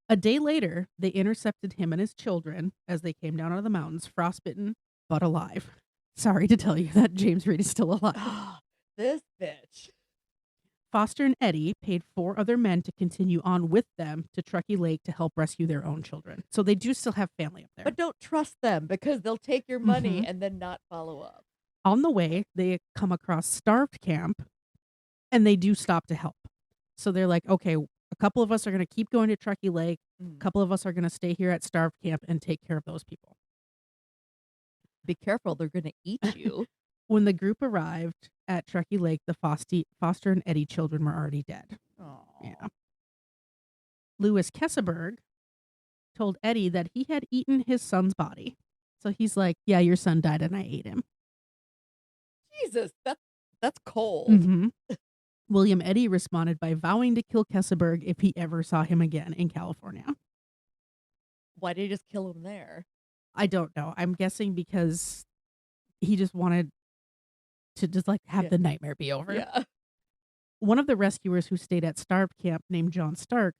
A day later, they intercepted him and his children as they came down out of the mountains, frostbitten but alive. Sorry to tell you that James Reed is still alive. This bitch. Foster and Eddie paid 4 other men to continue on with them to Truckee Lake to help rescue their own children. So they do still have family up there. But don't trust them because they'll take your money Mhm. and then not follow up. On the way, they come across Starved Camp, and they do stop to help. So they're like, okay, a couple of us are going to keep going to Truckee Lake. A couple of us are going to stay here at Starved Camp and take care of those people. Be careful, they're going to eat you. When the group arrived at Truckee Lake, the Foster and Eddie children were already dead. Aww. Yeah. Louis Kesselberg told Eddie that he had eaten his son's body. So he's like, yeah, your son died and I ate him. Jesus, that's cold. Mm-hmm. William Eddy responded by vowing to kill Kesselberg if he ever saw him again in California. Why did he just kill him there? I don't know. I'm guessing because he just wanted to just like have the nightmare be over. Yeah. One of the rescuers who stayed at Starved Camp, named John Stark,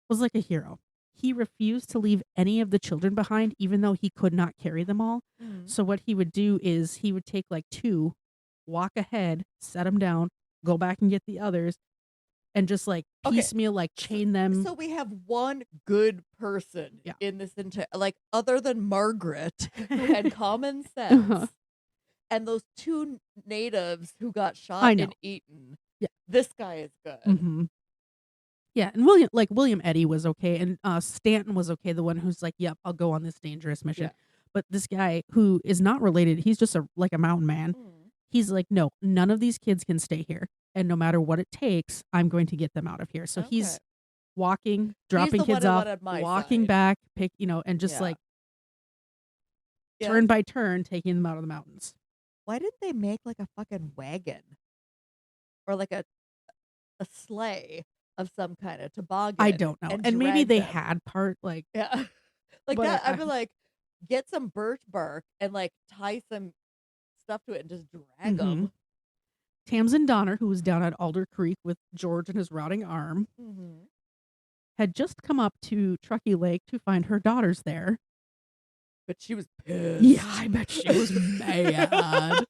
was like a hero. He refused to leave any of the children behind, even though he could not carry them all. Mm. So what he would do is he would take like 2, walk ahead, set them down, go back and get the others, and just like piecemeal, like chain them. So we have one good person in this entire, like other than Margaret, who had common sense, and those 2 natives who got shot and eaten. Yeah. This guy is good. Mm-hmm. Yeah, and William Eddy was okay, and Stanton was okay, the one who's like, yep, I'll go on this dangerous mission. Yeah. But this guy who is not related, he's just a mountain man. He's like, no, none of these kids can stay here. And no matter what it takes, I'm going to get them out of here. So he's walking, dropping kids off, walking back, and just like turn by turn, taking them out of the mountains. Why didn't they make like a fucking wagon? Or like a sleigh of some kind of toboggan? I don't know. And maybe they had part like... Yeah. Like that, I would like get some birch bark and like tie some stuff to it and just drag them. Tamsin Donner, who was down at Alder Creek with George and his rotting arm, had just come up to Truckee Lake to find her daughters there. But she was pissed. Yeah, I bet she was mad.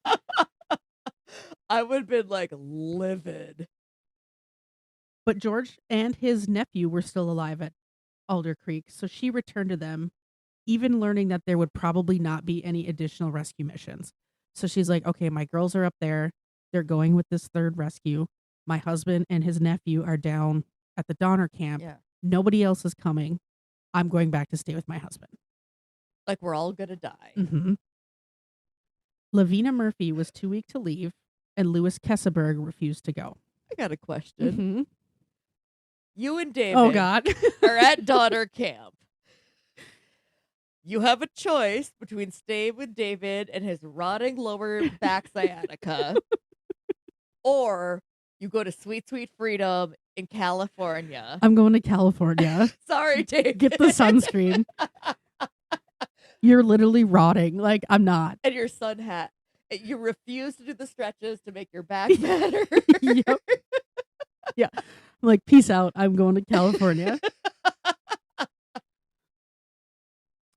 I would have been like livid. But George and his nephew were still alive at Alder Creek, so she returned to them, even learning that there would probably not be any additional rescue missions. So she's like, okay, my girls are up there. They're going with this 3rd rescue. My husband and his nephew are down at the Donner camp. Yeah. Nobody else is coming. I'm going back to stay with my husband. Like we're all going to die. Mm-hmm. Lavina Murphy was too weak to leave, and Louis Kesselberg refused to go. I got a question. Mm-hmm. You and David oh, God. are at Donner camp. You have a choice between staying with David and his rotting lower back sciatica, or you go to Sweet Sweet Freedom in California. I'm going to California. Sorry, David. Get the sunscreen. You're literally rotting. Like, I'm not. And your sun hat. You refuse to do the stretches to make your back better. Yep. Yeah. I'm like, peace out. I'm going to California.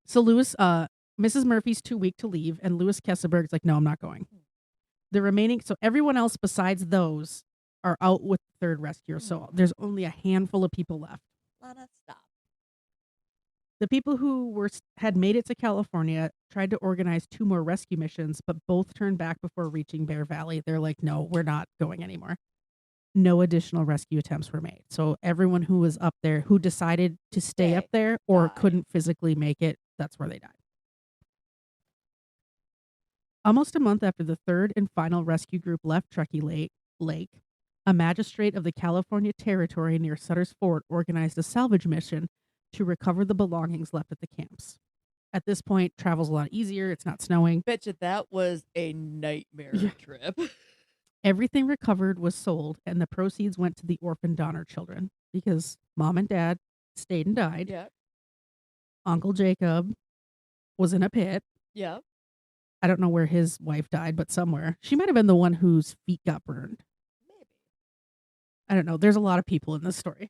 So Mrs. Murphy's too weak to leave, and Louis Kesselberg's like, no, I'm not going. The remaining, so everyone else besides those are out with the 3rd rescuer. So there's only a handful of people left. Lana, stop. The people who had made it to California tried to organize 2 more rescue missions, but both turned back before reaching Bear Valley. They're like, no, we're not going anymore. No additional rescue attempts were made. So everyone who was up there, who decided to stay up there or couldn't physically make it, that's where they died. Almost a month after the 3rd and final rescue group left Truckee Lake, a magistrate of the California Territory near Sutter's Fort organized a salvage mission to recover the belongings left at the camps. At this point, travel's a lot easier. It's not snowing. Betcha that was a nightmare trip. Everything recovered was sold, and the proceeds went to the orphan Donner children because Mom and Dad stayed and died. Yeah. Uncle Jacob was in a pit. Yeah. I don't know where his wife died, but somewhere. She might have been the one whose feet got burned. Maybe. I don't know. There's a lot of people in this story.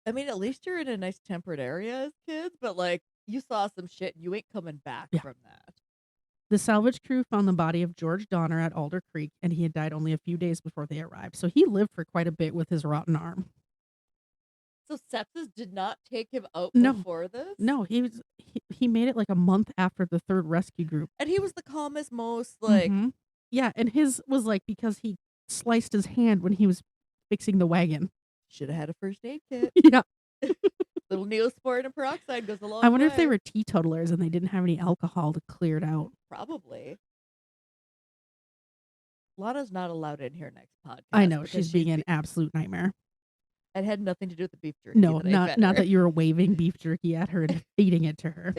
I mean, at least you're in a nice temperate area as kids, but like you saw some shit and you ain't coming back Yeah. from that. The salvage crew found the body of George Donner at Alder Creek, and he had died only a few days before they arrived. So he lived for quite a bit with his rotten arm. So sepsis did not take him out No. before this? No, he made it like a month after the third rescue group. And he was the calmest, most like Mhm. Yeah, and his was like because he sliced his hand when he was fixing the wagon. should have had a first aid kit. Yeah. Little Neosporin and peroxide goes a long way. I wonder if they were teetotalers and they didn't have any alcohol to clear it out. Probably. Lana's not allowed in here next podcast. I know, because she's being an absolute nightmare. It had nothing to do with the beef jerky. No, that I not fed not her. that you were waving beef jerky at her and feeding it to her.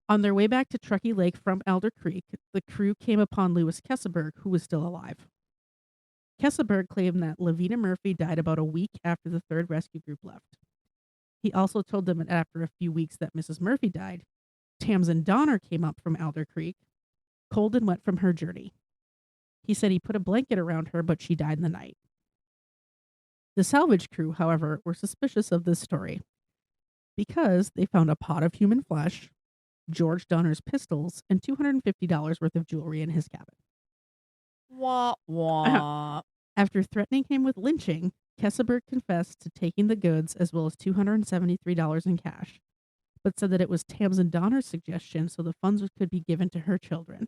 On their way back to Truckee Lake from Alder Creek, the crew came upon Lewis Kesselberg, who was still alive. Kesselberg claimed that Lavina Murphy died about a week after the third rescue group left. He also told them that after a few weeks that Mrs. Murphy died, Tamsin Donner came up from Alder Creek, cold and wet from her journey. He said he put a blanket around her, but she died in the night. The salvage crew, however, were suspicious of this story because they found a pot of human flesh, George Donner's pistols, and $250 worth of jewelry in his cabin. Wah, wah. After threatening him with lynching, Kesselberg confessed to taking the goods as well as $273 in cash, but said that it was Tamsin Donner's suggestion so the funds could be given to her children.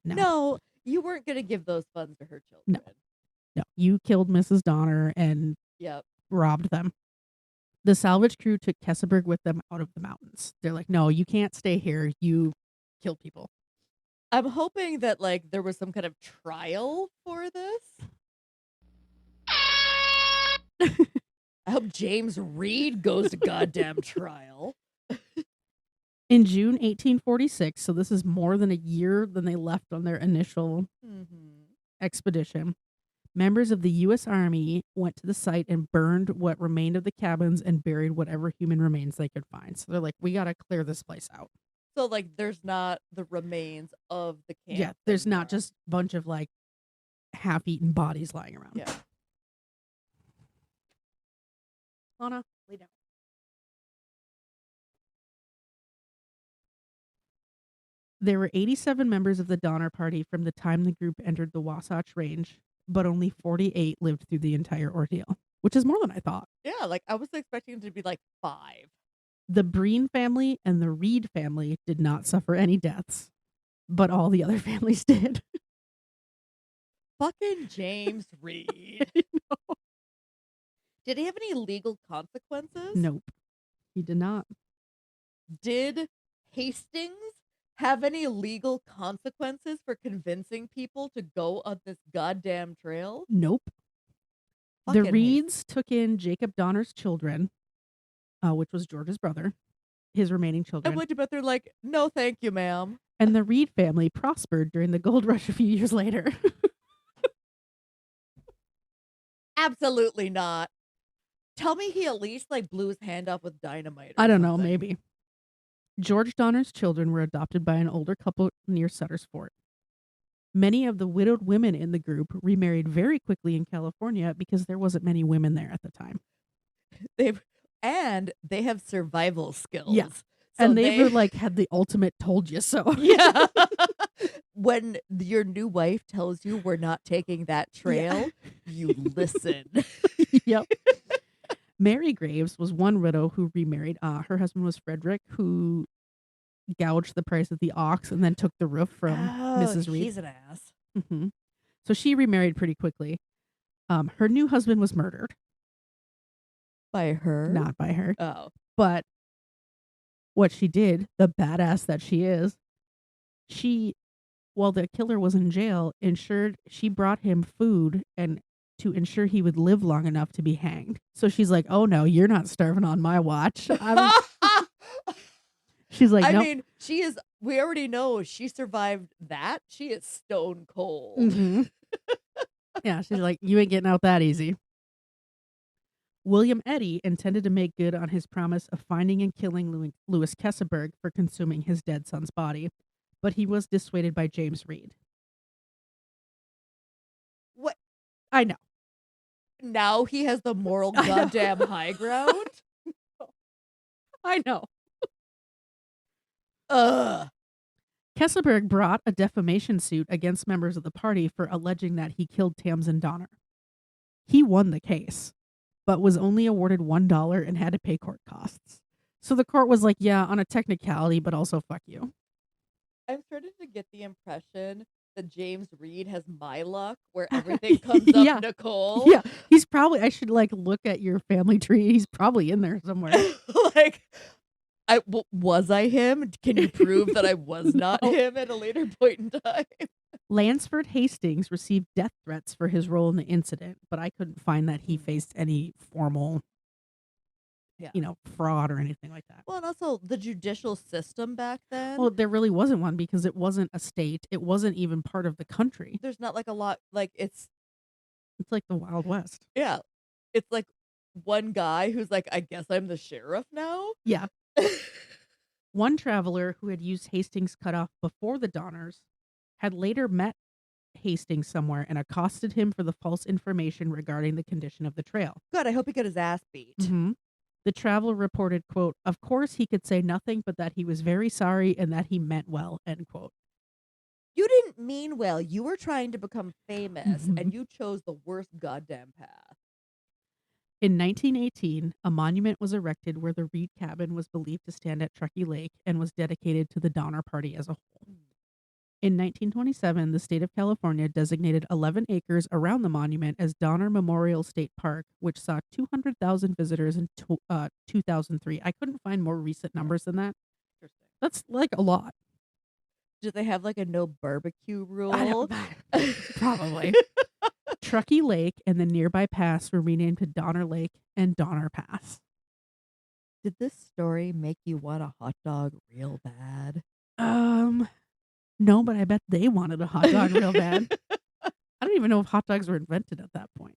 No, you weren't going to give those funds to her children. No, you killed Mrs. Donner and Yep. robbed them. The salvage crew took Kesselberg with them out of the mountains. They're like, no, you can't stay here. You kill people. I'm hoping that like there was some kind of trial for this. I hope James Reed goes to goddamn trial. In June 1846, so this is more than a year than they left on their initial expedition, members of the U.S. Army went to the site and burned what remained of the cabins and buried whatever human remains they could find. So they're like, we got to clear this place out. So like there's not the remains of the camp. Yeah, there's not anymore. just a bunch of like half-eaten bodies lying around. Yeah. Lana, lay down. There were 87 members of the Donner Party from the time the group entered the Wasatch Range, but only 48 lived through the entire ordeal, which is more than I thought. Yeah, like I was expecting it to be like 5. The Breen family and the Reed family did not suffer any deaths, but all the other families did. Fucking James Reed. Did he have any legal consequences? Nope, he did not. Did Hastings have any legal consequences for convincing people to go on this goddamn trail? Nope. Fucking The Reeds took in Jacob Donner's children, which was George's brother, his remaining I children. went to bed. They're like, no, thank you, ma'am. And the Reed family prospered during the gold rush a few years later. Absolutely not. Tell me he at least like blew his hand off with dynamite. Or I don't know, something. maybe. George Donner's children were adopted by an older couple near Sutter's Fort. Many of the widowed women in the group remarried very quickly in California because there wasn't many women there at the time. They have survival skills. Yeah. So And they were like had the ultimate told you so. Yeah. When your new wife tells you we're not taking that trail, you listen. Yep. Mary Graves was one widow who remarried. Her husband was Frederick, who gouged the price of the ox and then took the roof from Mrs. Reed. He's an ass. Mm-hmm. So she remarried pretty quickly. Her new husband was murdered. By her? Not by her. Oh. But what she did, the badass that she is, while the killer was in jail, she brought him food and to ensure he would live long enough to be hanged. So she's like, oh no, you're not starving on my watch. She's like, nope. I mean, she is, we already know she survived that. She is stone cold. Mm-hmm. Yeah, she's like, you ain't getting out that easy. William Eddy intended to make good on his promise of finding and killing Lewis Kesselberg for consuming his dead son's body, but he was dissuaded by James Reed. What? I know. Now he has the moral I know. goddamn high ground. I know. Ugh. Kesselberg brought a defamation suit against members of the party for alleging that he killed Tamsin Donner. He won the case, but was only awarded $1 and had to pay court costs. So the court was like, yeah, on a technicality, but also fuck you. I'm starting to get the impression that James Reed has my luck, where everything comes up Yeah. Nicole. Yeah, he's probably, I should like look at your family tree. He's probably in there somewhere. Like, was I him? Can you prove that I was not No. him at a later point in time? Lansford Hastings received death threats for his role in the incident, but I couldn't find that he faced any formal, fraud or anything like that. Well, and also the judicial system back then. Well, there really wasn't one because it wasn't a state. It wasn't even part of the country. There's not like a lot, like It's like the Wild West. yeah, it's like one guy who's like, I guess I'm the sheriff now. Yeah. One traveler who had used Hastings' cutoff before the Donners had later met Hastings somewhere and accosted him for the false information regarding the condition of the trail. God, I hope he got his ass beat. Mm-hmm. The traveler reported, quote, "Of course he could say nothing but that he was very sorry and that he meant well," end quote. You didn't mean well. You were trying to become famous, Mhm. and you chose the worst goddamn path. In 1918, a monument was erected where the Reed cabin was believed to stand at Truckee Lake and was dedicated to the Donner Party as a whole. In 1927, the state of California designated 11 acres around the monument as Donner Memorial State Park, which saw 200,000 visitors in 2003. I couldn't find more recent numbers than that. Interesting. That's like a lot. Do they have like a no barbecue rule? I don't- Probably. Truckee Lake and the nearby pass were renamed to Donner Lake and Donner Pass. Did this story make you want a hot dog real bad? No, but I bet they wanted a hot dog real bad. I don't even know if hot dogs were invented at that point.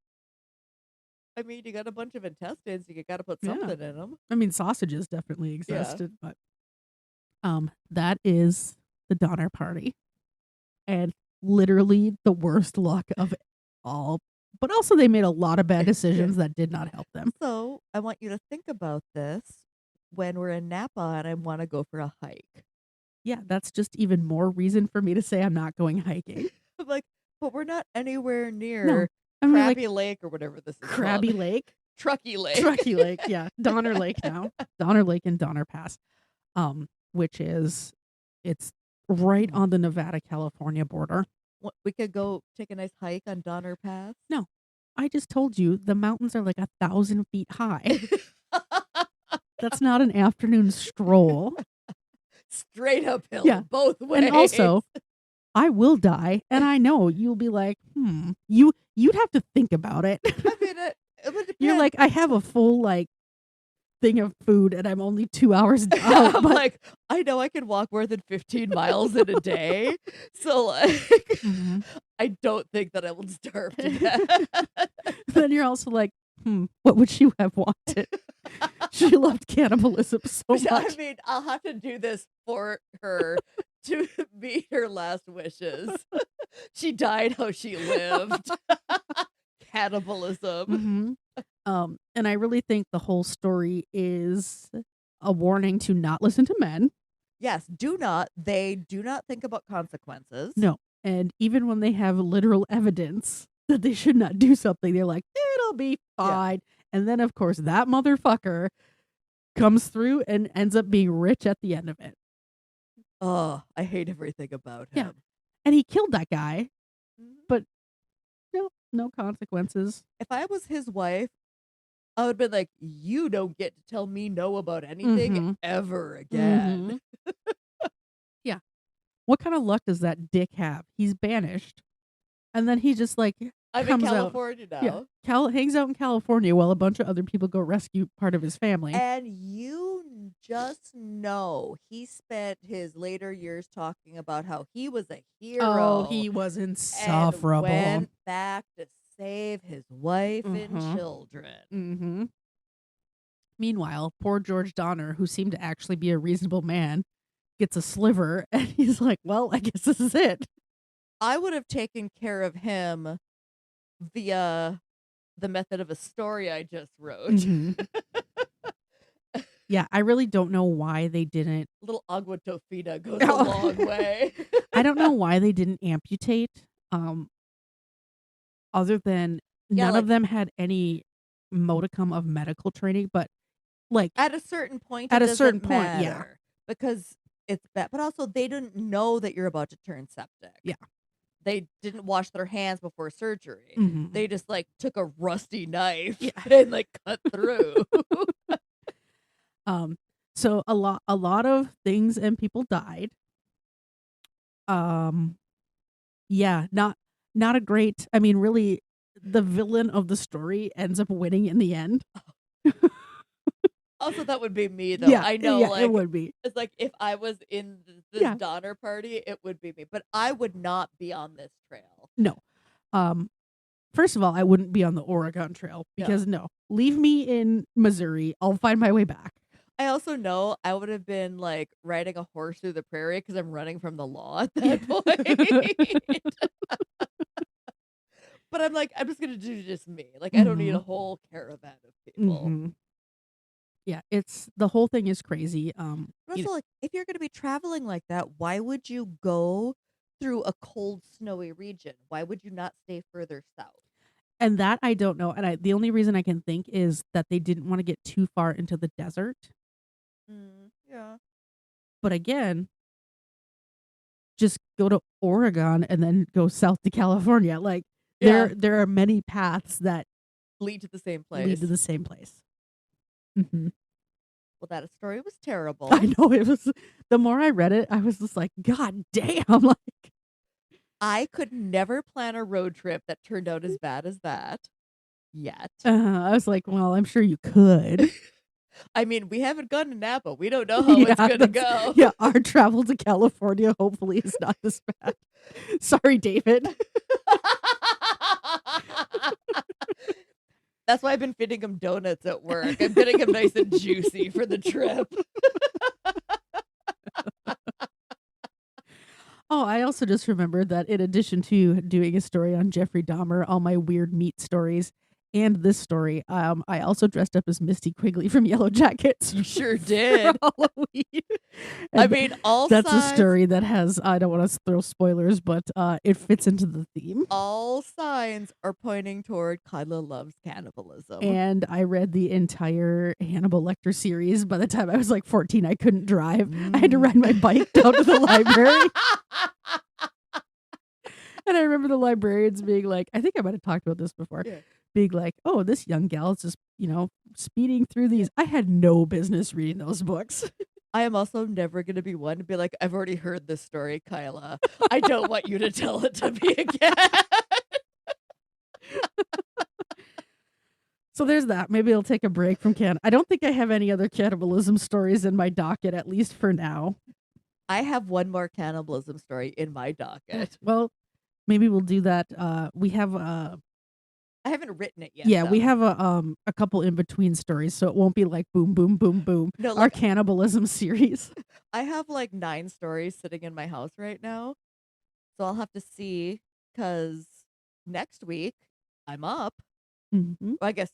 I mean, you got a bunch of intestines. You got to put Yeah. something in them. I mean, sausages definitely existed, but that is the Donner Party, and literally the worst luck of all. But also, they made a lot of bad decisions that did not help them. So I want you to think about this when we're in Napa and I want to go for a hike. Yeah, that's just even more reason for me to say I'm not going hiking. I'm like, but we're not anywhere near I mean, Krabby Lake or whatever this is Krabby called. Lake, Truckee Lake. Truckee Lake, yeah, Donner Lake now, Donner Lake and Donner Pass, which is it's right on the Nevada-California border. We could go take a nice hike on Donner Pass. No, I just told you the mountains are like 1,000 feet high. That's not an afternoon stroll. Straight uphill, Yeah. both ways. And also, I will die, and I know you'll be like, you'd have to think about it. I mean, it would depend. You're like, I have a full like thing of food, and I'm only 2 hours out. I'm But like, I know I can walk more than 15 miles in a day, so like, Mhm. I don't think that I will starve to death. Then you're also like, what would she have wanted? She loved cannibalism so much. I mean, I'll have to do this for her to meet her last wishes. She died how she lived. Cannibalism. And I really think the whole story is a warning to not listen to men. Yes, they do not think about consequences. No. And even when they have literal evidence that they should not do something, they're like, it'll be fine. And then, of course, that motherfucker comes through and ends up being rich at the end of it. Oh, I hate everything about him. Yeah. And he killed that guy, Mhm. but no consequences. If I was his wife, I would have been like, you don't get to tell me no about anything Mhm. ever again. Yeah. What kind of luck does that dick have? He's banished. And then he just like I'm in comes out. California now. Yeah. Hangs out in California while a bunch of other people go rescue part of his family. And you just know he spent his later years talking about how he was a hero. Oh, he was insufferable. And went back to save his wife and Mhm. children. Meanwhile, poor George Donner, who seemed to actually be a reasonable man, gets a sliver, and he's like, well, I guess this is it. I would have taken care of him via the method of a story I just wrote. Mhm. Yeah, I really don't know why they didn't. Little agua tofita goes a long way. I don't know why they didn't amputate. Um, Other than Yeah, none like of them had any modicum of medical training, but like at a certain point, at it a certain doesn't point, yeah, matter because it's bad. But also, they didn't know that you're about to turn septic. yeah. They didn't wash their hands before surgery. Mhm. They just like took a rusty knife Yeah. and like cut through. Um, so a lot of things and people died. Um, yeah, not a great. I mean, really, the villain of the story ends up winning in the end. Also, that would be me though. Yeah, I know, yeah, it like would be. it's like if I was in this Yeah, Donner Party, it would be me. But I would not be on this trail. no. Um, First of all, I wouldn't be on the Oregon Trail because no, leave me in Missouri. I'll find my way back. I also know I would have been like riding a horse through the prairie because I'm running from the law at that point. But I'm like, I'm just gonna do just me. Like, I don't need a Mhm. whole caravan of people. Mhm. Yeah, it's the whole thing is crazy. But also, like, if you're gonna be traveling like that, why would you go through a cold, snowy region? Why would you not stay further south? And that I don't know. And the only reason I can think is that they didn't want to get too far into the desert. Yeah. But again, just go to Oregon and then go south to California. Like Yeah. there are many paths that Lead to the same lead place. to the same place. Mhm. Well, that story was terrible. I know it was. The more I read it, I was just like, God damn! Like I could never plan a road trip that turned out as bad as that yet. I was like, well, I'm sure you could. I mean, we haven't gone to Napa. We don't know how it's gonna go. Yeah, our travel to California hopefully is not this bad. Sorry, David. That's why I've been feeding him donuts at work. I'm getting him nice and juicy for the trip. Oh, I also just remembered that in addition to doing a story on Jeffrey Dahmer, all my weird meat stories, and this story, I also dressed up as Misty Quigley from Yellow Jackets. You sure for did. Halloween. I And mean, all that's a signs, story that has, I don't want to throw spoilers, but it fits into the theme. all signs are pointing toward Kyla loves cannibalism. And I read the entire Hannibal Lecter series. By the time I was like 14, I couldn't drive. I had to ride my bike down to the library. And I remember the librarians being like, I think I might have talked about this before, Yeah. being like, oh, this young gal is just, speeding through these. I had no business reading those books. I am also never going to be one to be like, I've already heard this story, Kyla. I don't want you to tell it to me again. So there's that. Maybe I'll take a break from I don't think I have any other cannibalism stories in my docket, at least for now. I have one more cannibalism story in my docket. Well, maybe we'll do that. We have I haven't written it yet. yeah, we though. have a couple in between stories, so it won't be like boom, boom, boom, boom. No, Our like, cannibalism series. I have like 9 stories sitting in my house right now. So I'll have to see because next week I'm up. Mm-hmm. Well, I guess,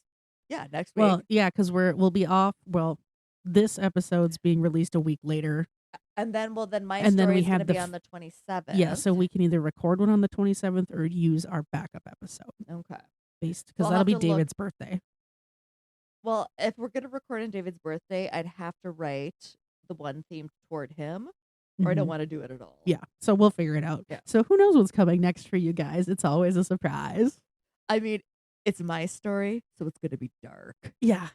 yeah, next week. Well, yeah, because we'll be off. Well, this episode's being released a week later. And then, my and then story we is going have to the be on the 27th. Yeah, so we can either record one on the 27th or use our backup episode. Okay. Because I'll that'll have be to look- David's birthday. Well, if we're going to record on David's birthday, I'd have to write the one themed toward him, or I don't Mhm. want to do it at all. Yeah, so we'll figure it out. Yeah. So who knows what's coming next for you guys? It's always a surprise. I mean, it's my story, so it's going to be dark. Yeah.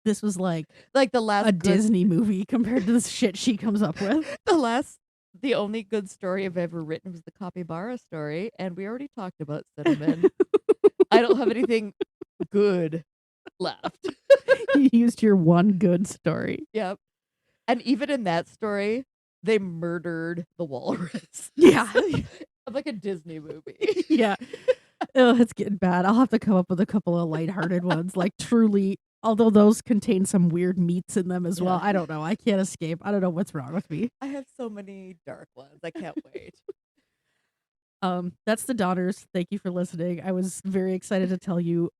This was like Like the last a good- Disney movie compared to the shit she comes up with. The only good story I've ever written was the capybara story, and we already talked about cinnamon. I don't have anything good left. You used your one good story. Yep. And even in that story, they murdered the walrus. Yeah. Of like a Disney movie. Yeah. Oh, it's getting bad. I'll have to come up with a couple of lighthearted ones. Like truly, although those contain some weird meats in them as well. Yeah. I don't know. I can't escape. I don't know what's wrong with me. I have so many dark ones. I can't wait. That's the Daughters. Thank you for listening. I was very excited to tell you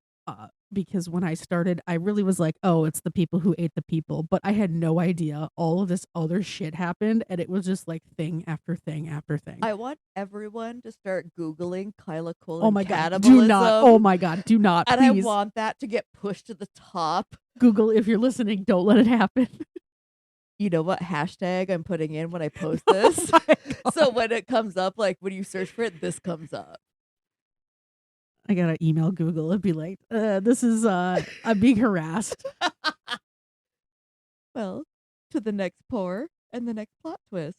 because when I started, I really was like, oh, it's the people who ate the people. But I had no idea all of this other shit happened. And it was just like thing after thing after thing. I want everyone to start Googling Kyla Oh Cullen my God. cannibalism. Do not. Oh my God. Do not. And Please. I want that to get pushed to the top. Google, if you're listening, don't let it happen. You know what hashtag I'm putting in when I post this? Oh my God. So when it comes up, like when you search for it, this comes up. I gotta email Google and be like, this is I'm being harassed. Well, to the next pour and the next plot twist.